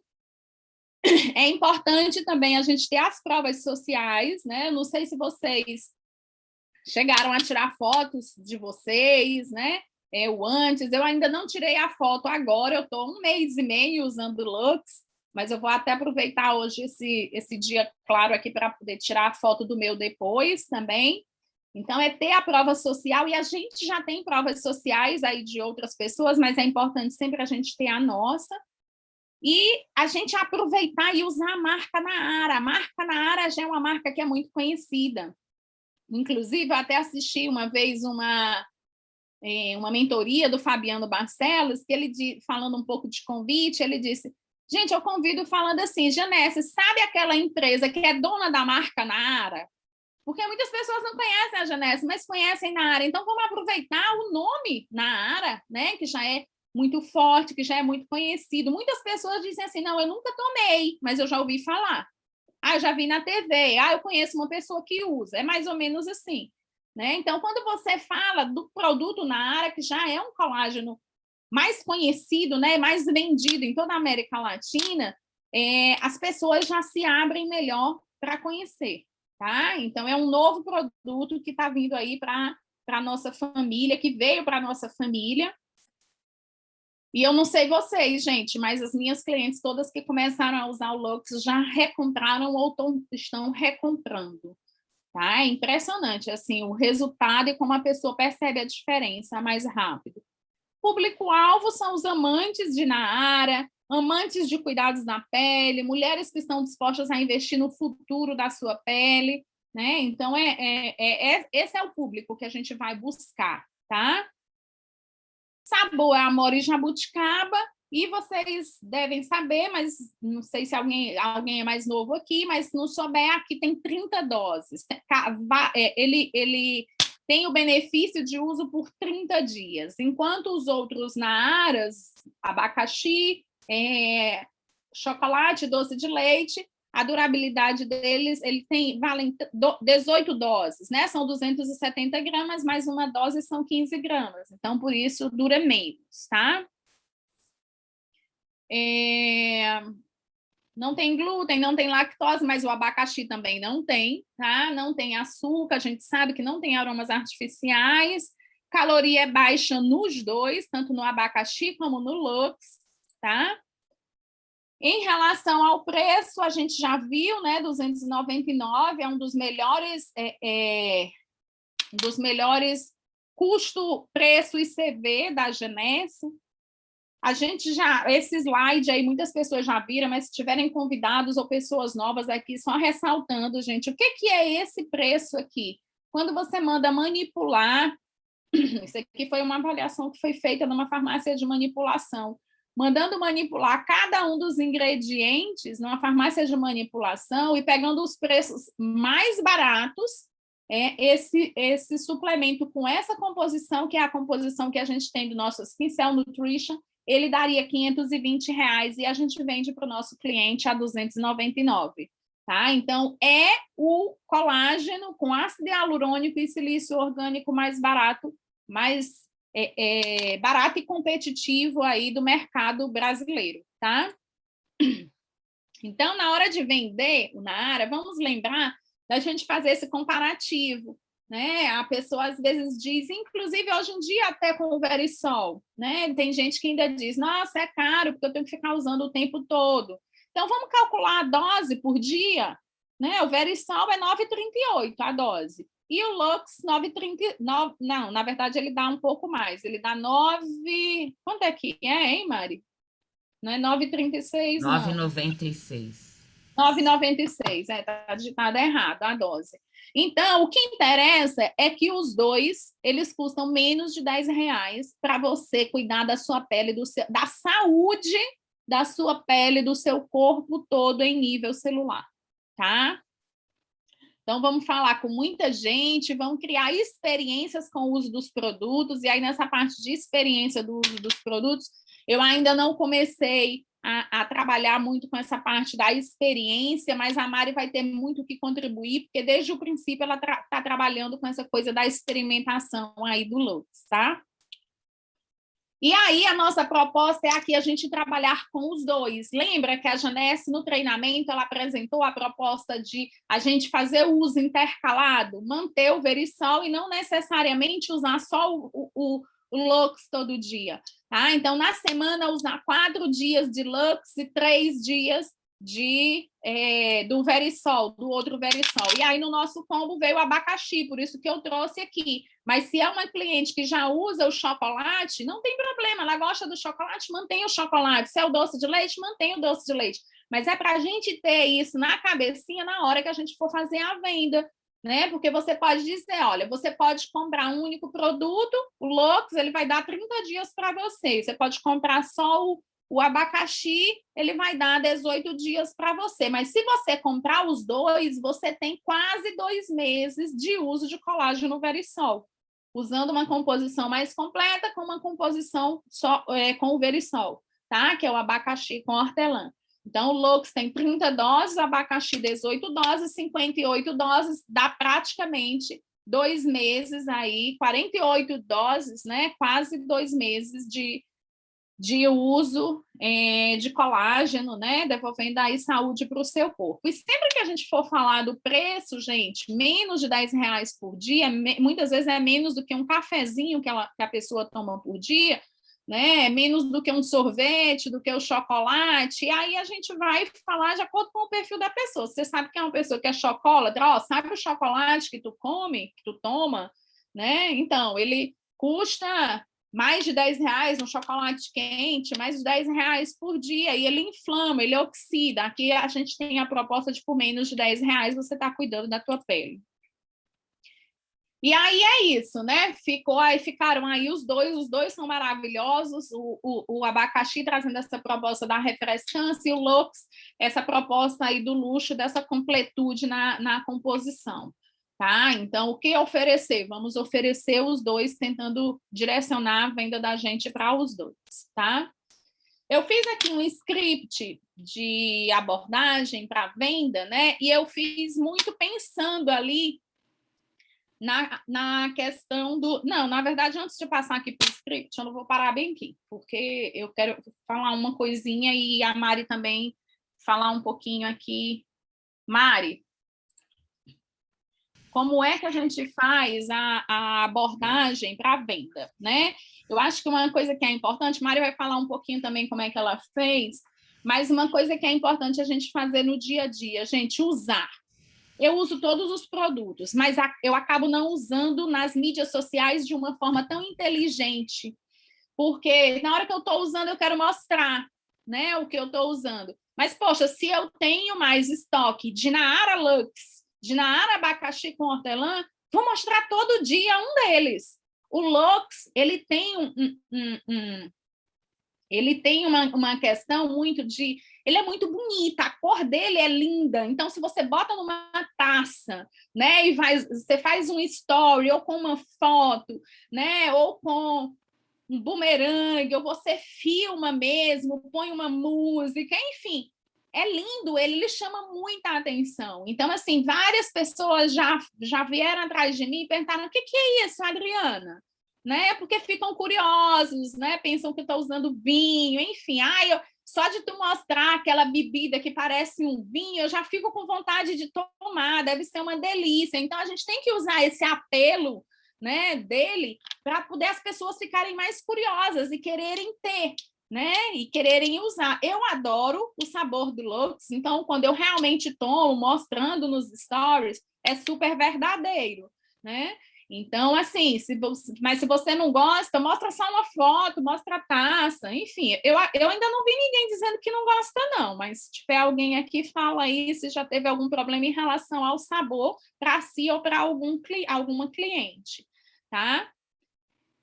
É importante também a gente ter as provas sociais, né? Eu não sei se vocês chegaram a tirar fotos de vocês, né? O antes, eu ainda não tirei a foto agora, eu estou 1 mês e meio usando o Lux, mas eu vou até aproveitar hoje esse dia, claro, aqui para poder tirar a foto do meu depois também. Então, é ter a prova social, e a gente já tem provas sociais aí de outras pessoas, mas é importante sempre a gente ter a nossa, e a gente aproveitar e usar a marca Naara. A marca Naara já é uma marca que é muito conhecida. Inclusive, eu até assisti uma vez uma mentoria do Fabiano Barcelos, que ele, falando um pouco de convite, ele disse, gente, eu convido falando assim, Janesse, sabe aquela empresa que é dona da marca Naara? Porque muitas pessoas não conhecem a Janesse, mas conhecem Naara. Então, vamos aproveitar o nome Naara, né, que já é muito forte, que já é muito conhecido. Muitas pessoas dizem assim, não, eu nunca tomei, mas eu já ouvi falar. Eu já vi na TV. Eu conheço uma pessoa que usa. É mais ou menos assim. Né? Então, quando você fala do produto Naara, que já é um colágeno mais conhecido, né, mais vendido em toda a América Latina, as pessoas já se abrem melhor para conhecer. Tá? Então, é um novo produto que está vindo aí para a nossa família, que veio para a nossa família. E eu não sei vocês, gente, mas as minhas clientes todas que começaram a usar o Lux já recompraram ou estão recomprando. Tá? É impressionante assim, o resultado e como a pessoa percebe a diferença mais rápido. Público-alvo são os amantes de Naara, amantes de cuidados na pele, mulheres que estão dispostas a investir no futuro da sua pele. Né? Então, esse é o público que a gente vai buscar. Tá? Sabor é amora e jabuticaba, e vocês devem saber, mas não sei se alguém é mais novo aqui, mas se não souber, aqui tem 30 doses. Ele tem o benefício de uso por 30 dias, enquanto os outros Naaras, abacaxi, chocolate, doce de leite, a durabilidade deles, valem 18 doses, né? São 270 gramas, mais uma dose são 15 gramas. Então, por isso, dura menos, tá? Não tem glúten, não tem lactose, mas o abacaxi também não tem, tá? Não tem açúcar, a gente sabe que não tem aromas artificiais, caloria é baixa nos dois, tanto no abacaxi como no Lux, tá? Em relação ao preço, a gente já viu, né? 299 é um dos melhores custo-preço ICV da Janesse. A gente esse slide aí, muitas pessoas já viram, mas se tiverem convidados ou pessoas novas aqui, só ressaltando, gente, o que é esse preço aqui? Quando você manda manipular, isso aqui foi uma avaliação que foi feita numa farmácia de manipulação, mandando manipular cada um dos ingredientes numa farmácia de manipulação e pegando os preços mais baratos, esse suplemento com essa composição, que é a composição que a gente tem do nosso Skin Cell Nutrition, ele daria R$520 e a gente vende para o nosso cliente a R$299. Tá? Então, é o colágeno com ácido hialurônico e silício orgânico mais barato, barato e competitivo aí do mercado brasileiro. Tá? Então, na hora de vender o Naara, vamos lembrar da gente fazer esse comparativo. Né? A pessoa às vezes diz, inclusive hoje em dia até com o Verisol, né? Tem gente que ainda diz, nossa, é caro porque eu tenho que ficar usando o tempo todo. Então vamos calcular a dose por dia, né? O Verisol é 9,38 a dose e o Lux 9,39, não, na verdade ele dá um pouco mais, ele dá 9, quanto é que é, hein, Mari? Não é 9,36, não. 9,96. 9,96, tá digitado errado a dose. Então, o que interessa é que os dois, eles custam menos de R$10 para você cuidar da sua pele, da saúde da sua pele, do seu corpo todo em nível celular, tá? Então, vamos falar com muita gente, vamos criar experiências com o uso dos produtos, e aí nessa parte de experiência do uso dos produtos, eu ainda não comecei a trabalhar muito com essa parte da experiência, mas a Mari vai ter muito que contribuir, porque desde o princípio ela está trabalhando com essa coisa da experimentação aí do Lux, tá? E aí, a nossa proposta é aqui a gente trabalhar com os dois. Lembra que a Janesse, no treinamento, ela apresentou a proposta de a gente fazer o uso intercalado, manter o Verisol e não necessariamente usar só o Lux todo dia. Tá? Então, na semana, usar 4 dias de Lux e 3 dias do Verisol, do outro Verisol. E aí, no nosso combo, veio o abacaxi, por isso que eu trouxe aqui. Mas se é uma cliente que já usa o chocolate, não tem problema, ela gosta do chocolate, mantém o chocolate. Se é o doce de leite, mantém o doce de leite. Mas é para a gente ter isso na cabecinha na hora que a gente for fazer a venda, né? Porque você pode dizer, olha, você pode comprar um único produto, o Lux, ele vai dar 30 dias para você. Você pode comprar só o abacaxi, ele vai dar 18 dias para você. Mas se você comprar os dois, você tem quase 2 meses de uso de colágeno Verisol, usando uma composição mais completa com uma composição só com o Verisol, tá? Que é o abacaxi com hortelã. Então, o Lux tem 30 doses, abacaxi 18 doses, 58 doses, dá praticamente 2 meses aí, 48 doses, né? Quase 2 meses de uso de colágeno, né? Devolvendo aí saúde para o seu corpo. E sempre que a gente for falar do preço, gente, menos de R$ 10 por dia, muitas vezes é menos do que um cafezinho que a pessoa toma por dia, né? Menos do que um sorvete, do que o chocolate. E aí a gente vai falar de acordo com o perfil da pessoa. Você sabe que é uma pessoa que é chocolatra, ó, sabe o chocolate que tu come, que tu toma, né? Então, ele custa mais de R$ 10 um chocolate quente, mais de R$ 10 por dia, e ele inflama, ele oxida. Aqui a gente tem a proposta de por menos de R$ 10 você está cuidando da tua pele. E aí é isso, né? Ficaram aí os dois são maravilhosos, o abacaxi trazendo essa proposta da refrescância e o Lux, essa proposta aí do luxo, dessa completude na composição. Tá? Então, o que oferecer? Vamos oferecer os dois, tentando direcionar a venda da gente para os dois, tá? Eu fiz aqui um script de abordagem para venda, né? E eu fiz muito pensando ali na questão do... Não, na verdade, antes de passar aqui para o script, eu não vou parar bem aqui, porque eu quero falar uma coisinha e a Mari também falar um pouquinho aqui. Mari, como é que a gente faz a abordagem para a venda, né? Eu acho que uma coisa que é importante, Mari vai falar um pouquinho também como é que ela fez, mas uma coisa que é importante a gente fazer no dia a dia, gente, usar. Eu uso todos os produtos, mas eu acabo não usando nas mídias sociais de uma forma tão inteligente, porque na hora que eu estou usando, eu quero mostrar, né, o que eu estou usando. Mas, poxa, se eu tenho mais estoque de Nara Lux, de Nara abacaxi com hortelã, vou mostrar todo dia um deles. O Lux, ele tem ele tem uma questão muito de... Ele é muito bonito, a cor dele é linda. Então, se você bota numa taça, né, e você faz um story, ou com uma foto, né, ou com um bumerangue, ou você filma mesmo, põe uma música, enfim, é lindo, ele chama muita atenção. Então, assim, várias pessoas já vieram atrás de mim e perguntaram: o que é isso, Adriana? Né? Porque ficam curiosos, né? Pensam que eu estou usando vinho, enfim. Só de tu mostrar aquela bebida que parece um vinho, eu já fico com vontade de tomar, deve ser uma delícia. Então, a gente tem que usar esse apelo, né, dele, para poder as pessoas ficarem mais curiosas e quererem ter, né, e quererem usar. Eu adoro o sabor do Lux, então, quando eu realmente tomo, mostrando nos stories, é super verdadeiro, né? Então, assim, mas se você não gosta, mostra só uma foto, mostra a taça, enfim. Eu ainda não vi ninguém dizendo que não gosta, não, mas se tiver alguém aqui, fala aí se já teve algum problema em relação ao sabor para si ou para alguma cliente, tá?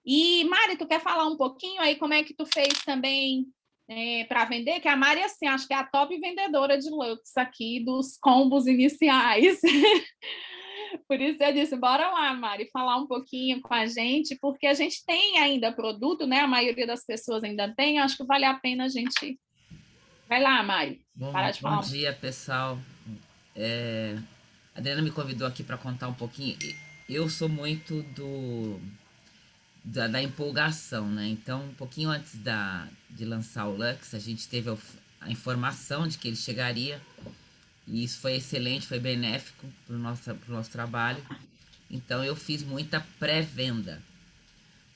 E, Mari, tu quer falar um pouquinho aí como é que tu fez também para vender? Que a Mari, assim, acho que é a top vendedora de Lux aqui, dos combos iniciais. Por isso eu disse, bora lá, Mari, falar um pouquinho com a gente, porque a gente tem ainda produto, né? A maioria das pessoas ainda tem, acho que vale a pena a gente... Vai lá, Mari, parar de falar. Bom dia, pessoal. A Adriana me convidou aqui para contar um pouquinho. Eu sou muito da empolgação, né? Então, um pouquinho antes de lançar o Lux, a gente teve a informação de que ele chegaria, e isso foi excelente, foi benéfico para pro nosso trabalho. Então, eu fiz muita pré-venda,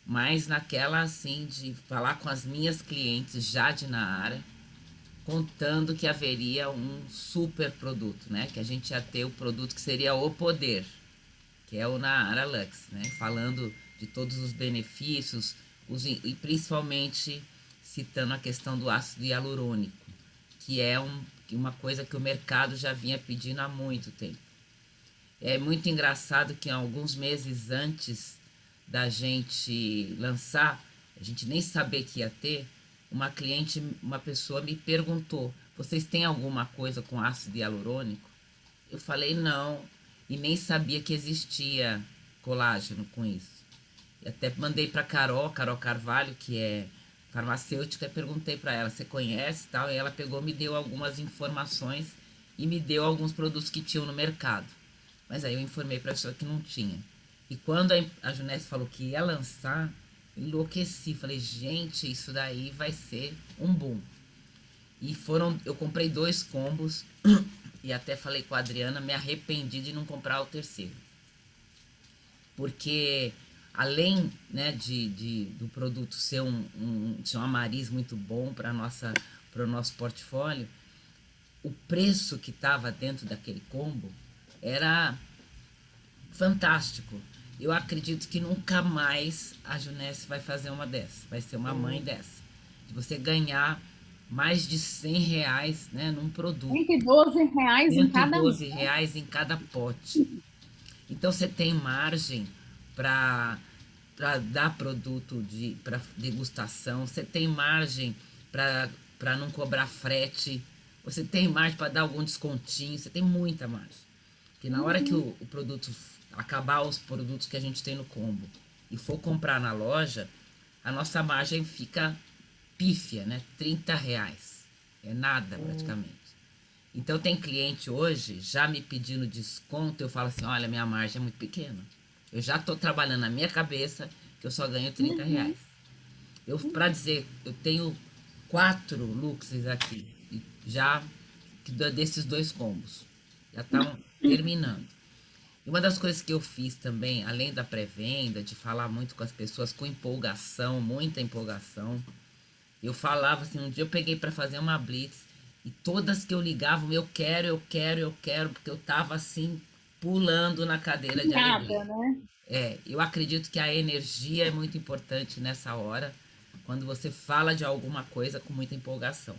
mas naquela, assim, de falar com as minhas clientes já de Naara, contando que haveria um super produto, né? Que a gente ia ter o produto que seria o poder, que é o Naara Lux, né? Falando de todos os benefícios, e principalmente citando a questão do ácido hialurônico, que é uma coisa que o mercado já vinha pedindo há muito tempo. É muito engraçado que alguns meses antes da gente lançar, a gente nem saber que ia ter, uma cliente, uma pessoa me perguntou: vocês têm alguma coisa com ácido hialurônico? Eu falei não, e nem sabia que existia colágeno com isso. E até mandei para Carol Carvalho, que é farmacêutica, e perguntei para ela: você conhece tal? E ela pegou, me deu algumas informações e me deu alguns produtos que tinham no mercado. Mas aí eu informei para a pessoa que não tinha. E quando a Junesse falou que ia lançar, enlouqueci. Falei, gente, isso daí vai ser um boom. E eu comprei 2 combos e até falei com a Adriana, me arrependi de não comprar o terceiro. Porque além, né, do produto ser ser um amariz muito bom para o nosso portfólio, o preço que estava dentro daquele combo era fantástico. Eu acredito que nunca mais a Junesse vai fazer uma dessa, vai ser uma mãe dessa. De você ganhar mais de R$ 100, né, num produto. R$ 112 em cento e cada um. doze reais em cada pote. Então você tem margem para dar produto para degustação, você tem margem para não cobrar frete, você tem margem para dar algum descontinho, você tem muita margem. Porque na hora que o produto acabar os produtos que a gente tem no combo e for comprar na loja, a nossa margem fica pífia, né? R$ 30. É nada praticamente. Então tem cliente hoje já me pedindo desconto, eu falo assim, olha, minha margem é muito pequena. Eu já estou trabalhando na minha cabeça que eu só ganho R$ 30. Eu, para dizer, eu tenho 4 luxes aqui, já desses 2 combos. Já estão terminando. E uma das coisas que eu fiz também, além da pré-venda, de falar muito com as pessoas com empolgação, muita empolgação, eu falava assim, um dia eu peguei para fazer uma blitz e todas que eu ligava, eu quero, eu quero, eu quero, porque eu tava assim pulando na cadeira de Nada, alegria. né? Eu acredito que a energia é muito importante nessa hora, quando você fala de alguma coisa com muita empolgação.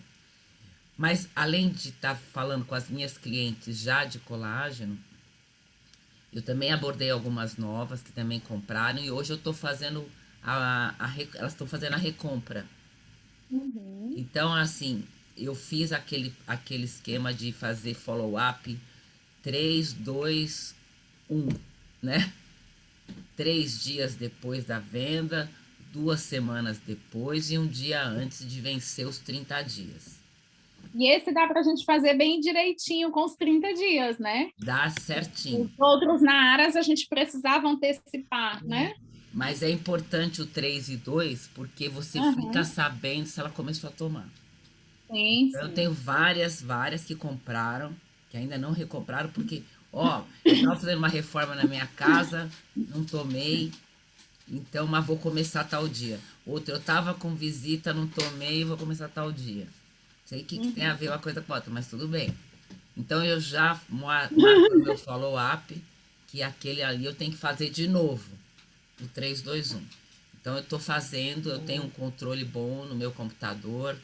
Mas além de estar falando com as minhas clientes já de colágeno, eu também abordei algumas novas que também compraram e hoje eu estou fazendo elas estão fazendo a recompra. Uhum. Então, assim, eu fiz aquele esquema de fazer follow-up 3, 2, 1, né? 3 dias depois da venda, 2 semanas depois e um dia antes de vencer os 30 dias. E esse dá para a gente fazer bem direitinho com os 30 dias, né? Dá certinho. Os outros na Aras a gente precisava antecipar, né? Mas é importante o 3 e 2 porque você fica Uhum. sabendo se ela começou a tomar. Sim, Eu sim. tenho várias que compraram, que ainda não recompraram, porque, ó, eu tava fazendo uma reforma na minha casa, não tomei, então, mas vou começar tal dia. Outro, eu tava com visita, não tomei, vou começar tal dia. Sei que tem a Uhum. ver uma coisa com a outra, mas tudo bem. Então, eu já marco no meu follow-up, que aquele ali eu tenho que fazer de novo, o 3, 2, 1. Então, eu estou fazendo, eu tenho um controle bom no meu computador.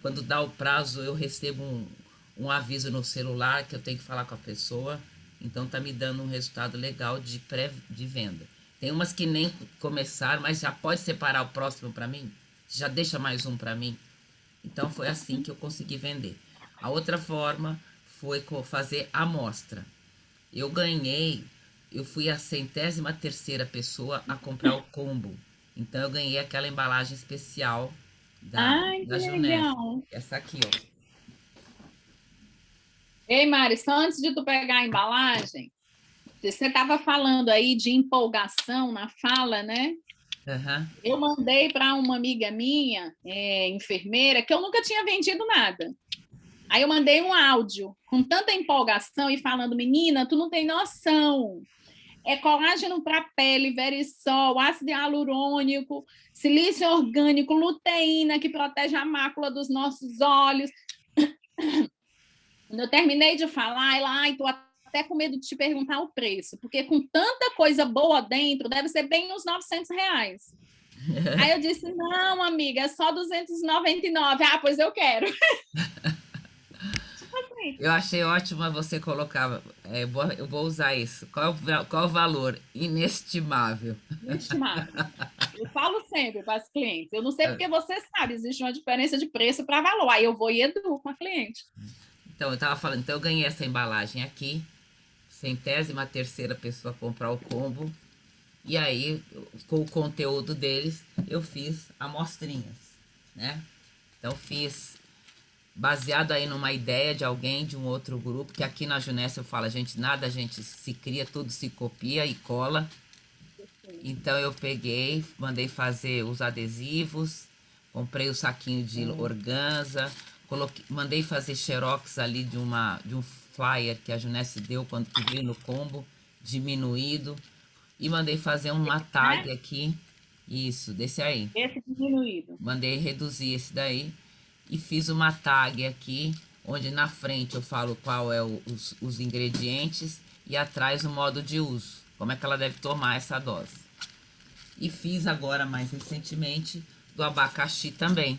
Quando dá o prazo, eu recebo um aviso no celular que eu tenho que falar com a pessoa. Então, tá me dando um resultado legal de venda. Tem umas que nem começaram, mas já pode separar o próximo para mim? Já deixa mais um para mim? Então, foi assim que eu consegui vender. A outra forma foi fazer amostra. Eu ganhei, eu fui a 103ª pessoa a comprar o combo. Então eu ganhei aquela embalagem especial Ai, que da Juness. legal. Essa aqui, ó. Ei, Mari, só antes de tu pegar a embalagem, Você estava falando aí de empolgação na fala, né? Aham. Eu mandei para uma amiga minha, enfermeira, que eu nunca tinha vendido nada. Aí eu mandei um áudio com tanta empolgação e falando, menina, tu não tem noção. É colágeno para pele, verisol, ácido hialurônico, silício orgânico, luteína, que protege a mácula dos nossos olhos. Quando eu terminei de falar, ela, ai, tô até com medo de te perguntar o preço, porque com tanta coisa boa dentro, deve ser bem uns R$ 900. Aí eu disse, não, amiga, é só 299. Ah, pois eu quero. Tipo assim, Eu achei ótimo você colocar. Eu vou usar isso. Qual o valor? Inestimável. inestimável. Eu falo sempre para as clientes, eu não sei porque você sabe, existe uma diferença de preço para valor. Aí eu vou e educo com a cliente. Então, eu tava falando, então eu ganhei essa embalagem aqui, 103ª pessoa a comprar o combo, e aí, com o conteúdo deles, eu fiz amostrinhas, né? Então, fiz baseado aí numa ideia de alguém, de um outro grupo, que aqui na Junessa eu falo, gente, nada a gente se cria, tudo se copia e cola. Então eu peguei, mandei fazer os adesivos, comprei o saquinho de organza, mandei fazer xerox ali de um flyer que a Junesse deu quando que veio no combo, diminuído, e mandei fazer uma Né? tag aqui, isso, desse aí. Esse diminuído. Mandei reduzir esse daí e fiz uma tag aqui, onde na frente eu falo qual é os ingredientes e atrás o modo de uso, como é que ela deve tomar essa dose. E fiz agora, mais recentemente, do abacaxi também.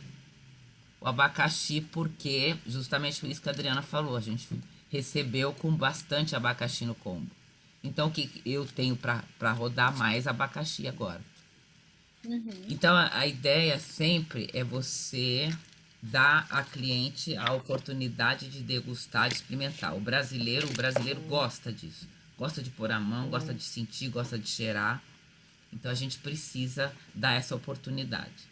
O abacaxi porque, justamente por isso que a Adriana falou, a gente recebeu com bastante abacaxi no combo. Então, o que eu tenho para rodar mais abacaxi agora? Uhum. Então, a ideia sempre é você dar à cliente a oportunidade de degustar, de experimentar. O brasileiro gosta disso. Gosta de pôr a mão, gosta de sentir, gosta de cheirar. Então a gente precisa dar essa oportunidade.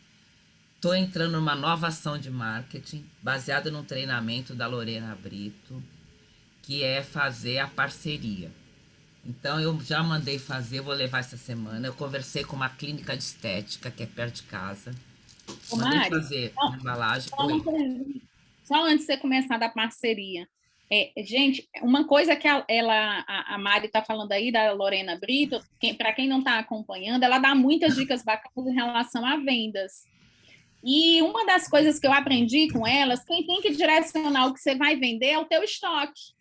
Estou entrando numa nova ação de marketing baseada num treinamento da Lorena Brito, que é fazer a parceria. Então eu já mandei fazer, vou levar essa semana. Eu conversei com uma clínica de estética que é perto de casa. Ô, Mandei Mari, fazer só, uma embalagem. só Oi. uma coisinha. Só antes de você começar da parceria. Gente, uma coisa que a Mari está falando aí, da Lorena Brito, para quem não está acompanhando, ela dá muitas dicas bacanas em relação a vendas. E uma das coisas que eu aprendi com elas, quem tem que direcionar o que você vai vender é o teu estoque.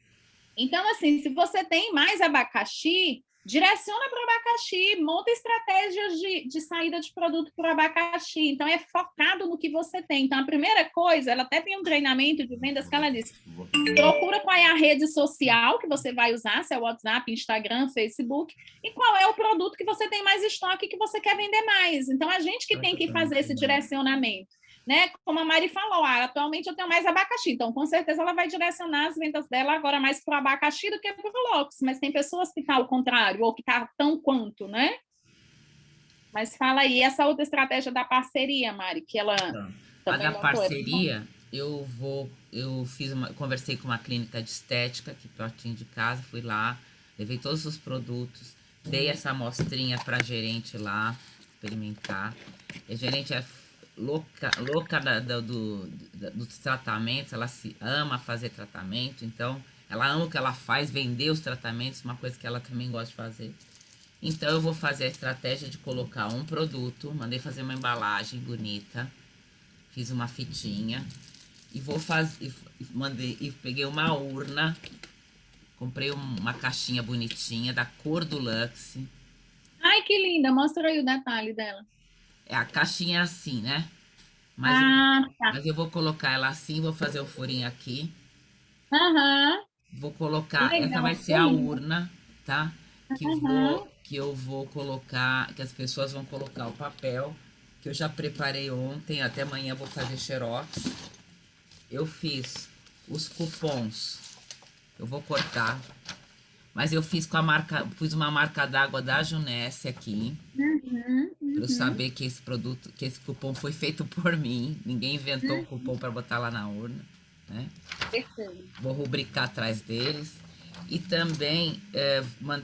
Então, assim, se você tem mais abacaxi, direciona para o abacaxi, monta estratégias de saída de produto para o abacaxi. Então, é focado no que você tem. Então, a primeira coisa, ela até tem um treinamento de vendas que ela diz: procura qual é a rede social que você vai usar, se é WhatsApp, Instagram, Facebook, e qual é o produto que você tem mais estoque que você quer vender mais. Então, a gente que tem que fazer esse direcionamento. Né? Como a Mari falou, atualmente eu tenho mais abacaxi, então com certeza ela vai direcionar as vendas dela agora mais para o abacaxi do que para o Locus, mas tem pessoas que estão ao contrário, ou que estão tão quanto, né? Mas fala aí, essa outra estratégia da parceria, Mari, que ela Então, a também da montou. parceria, conversei com uma clínica de estética aqui pertinho de casa, fui lá, levei todos os produtos, dei essa amostrinha pra gerente lá experimentar. E a gerente é louca dos tratamentos, ela se ama fazer tratamento, então ela ama o que ela faz, vender os tratamentos, uma coisa que ela também gosta de fazer. Então eu vou fazer a estratégia de colocar um produto, mandei fazer uma embalagem bonita, fiz uma fitinha e vou fazer, peguei uma urna, comprei uma caixinha bonitinha da cor do Lux. Ai, que linda, mostra aí o detalhe dela. A caixinha é assim, né? Mas, Tá. mas eu vou colocar ela assim, vou fazer o furinho aqui. Aham, Vou colocar, essa legal, vai ser ficou a linda. urna, tá? Aham. Que eu vou colocar, que as pessoas vão colocar o papel, que eu já preparei ontem, até amanhã vou fazer xerox. Eu fiz os cupons, eu vou cortar, mas eu fiz com a marca, fiz uma marca d'água da Junesse aqui, Uhum, para eu uhum, saber que esse produto, que esse cupom foi feito por mim, ninguém inventou o uhum. cupom para botar lá na urna, né? Perfeito. Vou rubricar atrás deles. E também,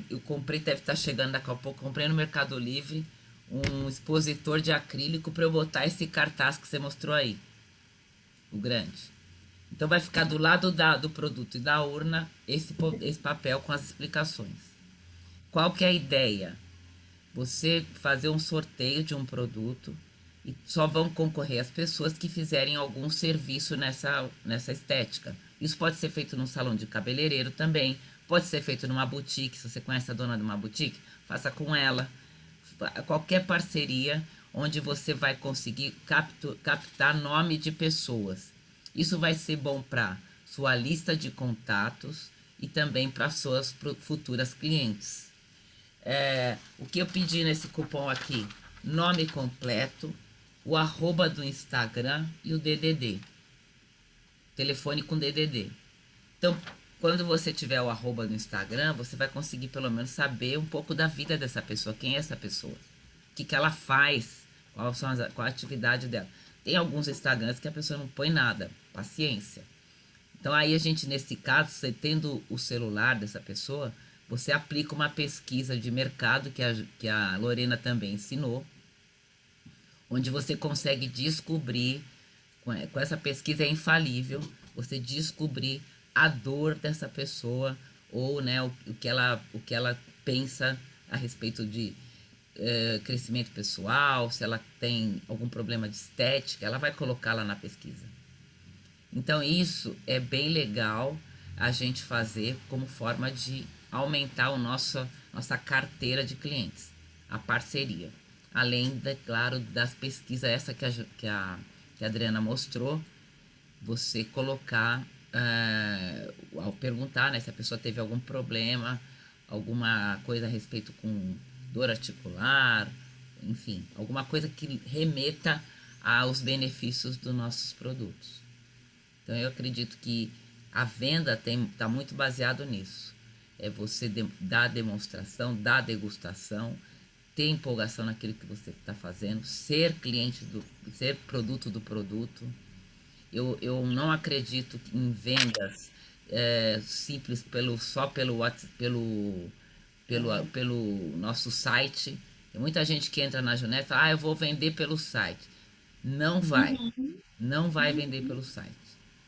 eu comprei, deve estar chegando daqui a pouco, comprei no Mercado Livre um expositor de acrílico para eu botar esse cartaz que você mostrou aí, o grande. Então vai ficar do lado do produto e da urna esse papel com as explicações. Qual que é a ideia? Você fazer um sorteio de um produto e só vão concorrer as pessoas que fizerem algum serviço nessa estética. Isso pode ser feito num salão de cabeleireiro também, pode ser feito numa boutique. Se você conhece a dona de uma boutique, faça com ela. Qualquer parceria onde você vai conseguir captar nome de pessoas. Isso vai ser bom para sua lista de contatos e também para suas futuras clientes. O que eu pedi nesse cupom aqui? Nome completo, o arroba do Instagram e o DDD. Telefone com DDD. Então, quando você tiver o arroba do Instagram, você vai conseguir pelo menos saber um pouco da vida dessa pessoa. Quem é essa pessoa? O que ela faz? Qual a atividade dela? Tem alguns Instagrams que a pessoa não põe nada. Paciência. Então, aí a gente, nesse caso, você tendo o celular dessa pessoa, você aplica uma pesquisa de mercado que a Lorena também ensinou, onde você consegue descobrir, com essa pesquisa é infalível, você descobrir a dor dessa pessoa ou, né, o que ela pensa a respeito de crescimento pessoal, se ela tem algum problema de estética, ela vai colocar lá na pesquisa. Então isso é bem legal a gente fazer como forma de aumentar nossa carteira de clientes, a parceria. Além, claro, das pesquisas, essa que a Adriana mostrou, você colocar, ao perguntar, né, se a pessoa teve algum problema, alguma coisa a respeito com dor articular, enfim, alguma coisa que remeta aos benefícios dos nossos produtos. Então, eu acredito que a venda está muito baseado nisso. É você dar a demonstração, dar a degustação, ter empolgação naquilo que você está fazendo, ser cliente, ser produto do produto. Eu não acredito em vendas simples só pelo nosso site. Tem muita gente que entra na Junete e fala, eu vou vender pelo site. Não vai. Não vai vender pelo site.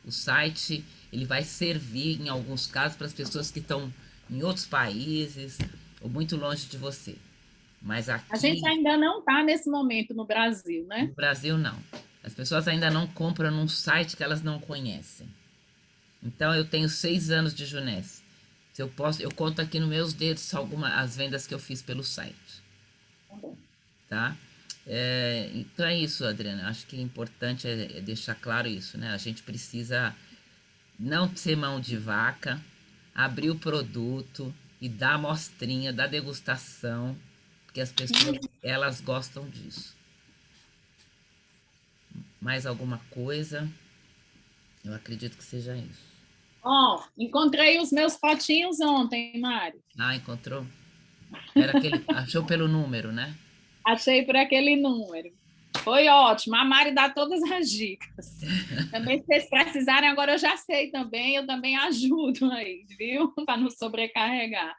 O site, ele vai servir, em alguns casos, para as pessoas que estão em outros países ou muito longe de você. Mas aqui... A gente ainda não está nesse momento no Brasil, né? No Brasil, não. As pessoas ainda não compram num site que elas não conhecem. Então, eu tenho 6 anos de Junesse. Eu conto aqui nos meus dedos as vendas que eu fiz pelo site. Tá? Então é isso, Adriana. Acho que o importante é deixar claro isso, né? A gente precisa não ser mão de vaca, abrir o produto e dar amostrinha, dar degustação, porque as pessoas, elas gostam disso. Mais alguma coisa? Eu acredito que seja isso. Encontrei os meus potinhos ontem, Mário. Encontrou? Achou pelo número, né? Achei por aquele número. Foi ótimo. A Mari dá todas as dicas. Também, se vocês precisarem, agora eu já sei também, eu também ajudo aí, viu? Para não sobrecarregar.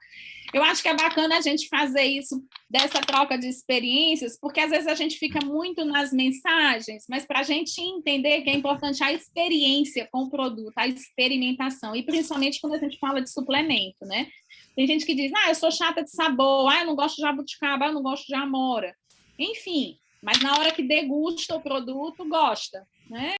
Eu acho que é bacana a gente fazer isso, dessa troca de experiências, porque às vezes a gente fica muito nas mensagens, mas para a gente entender que é importante a experiência com o produto, a experimentação, e principalmente quando a gente fala de suplemento, né? Tem gente que diz, eu sou chata de sabor, eu não gosto de jabuticaba, eu não gosto de amora. Enfim, mas na hora que degusta o produto, gosta, né?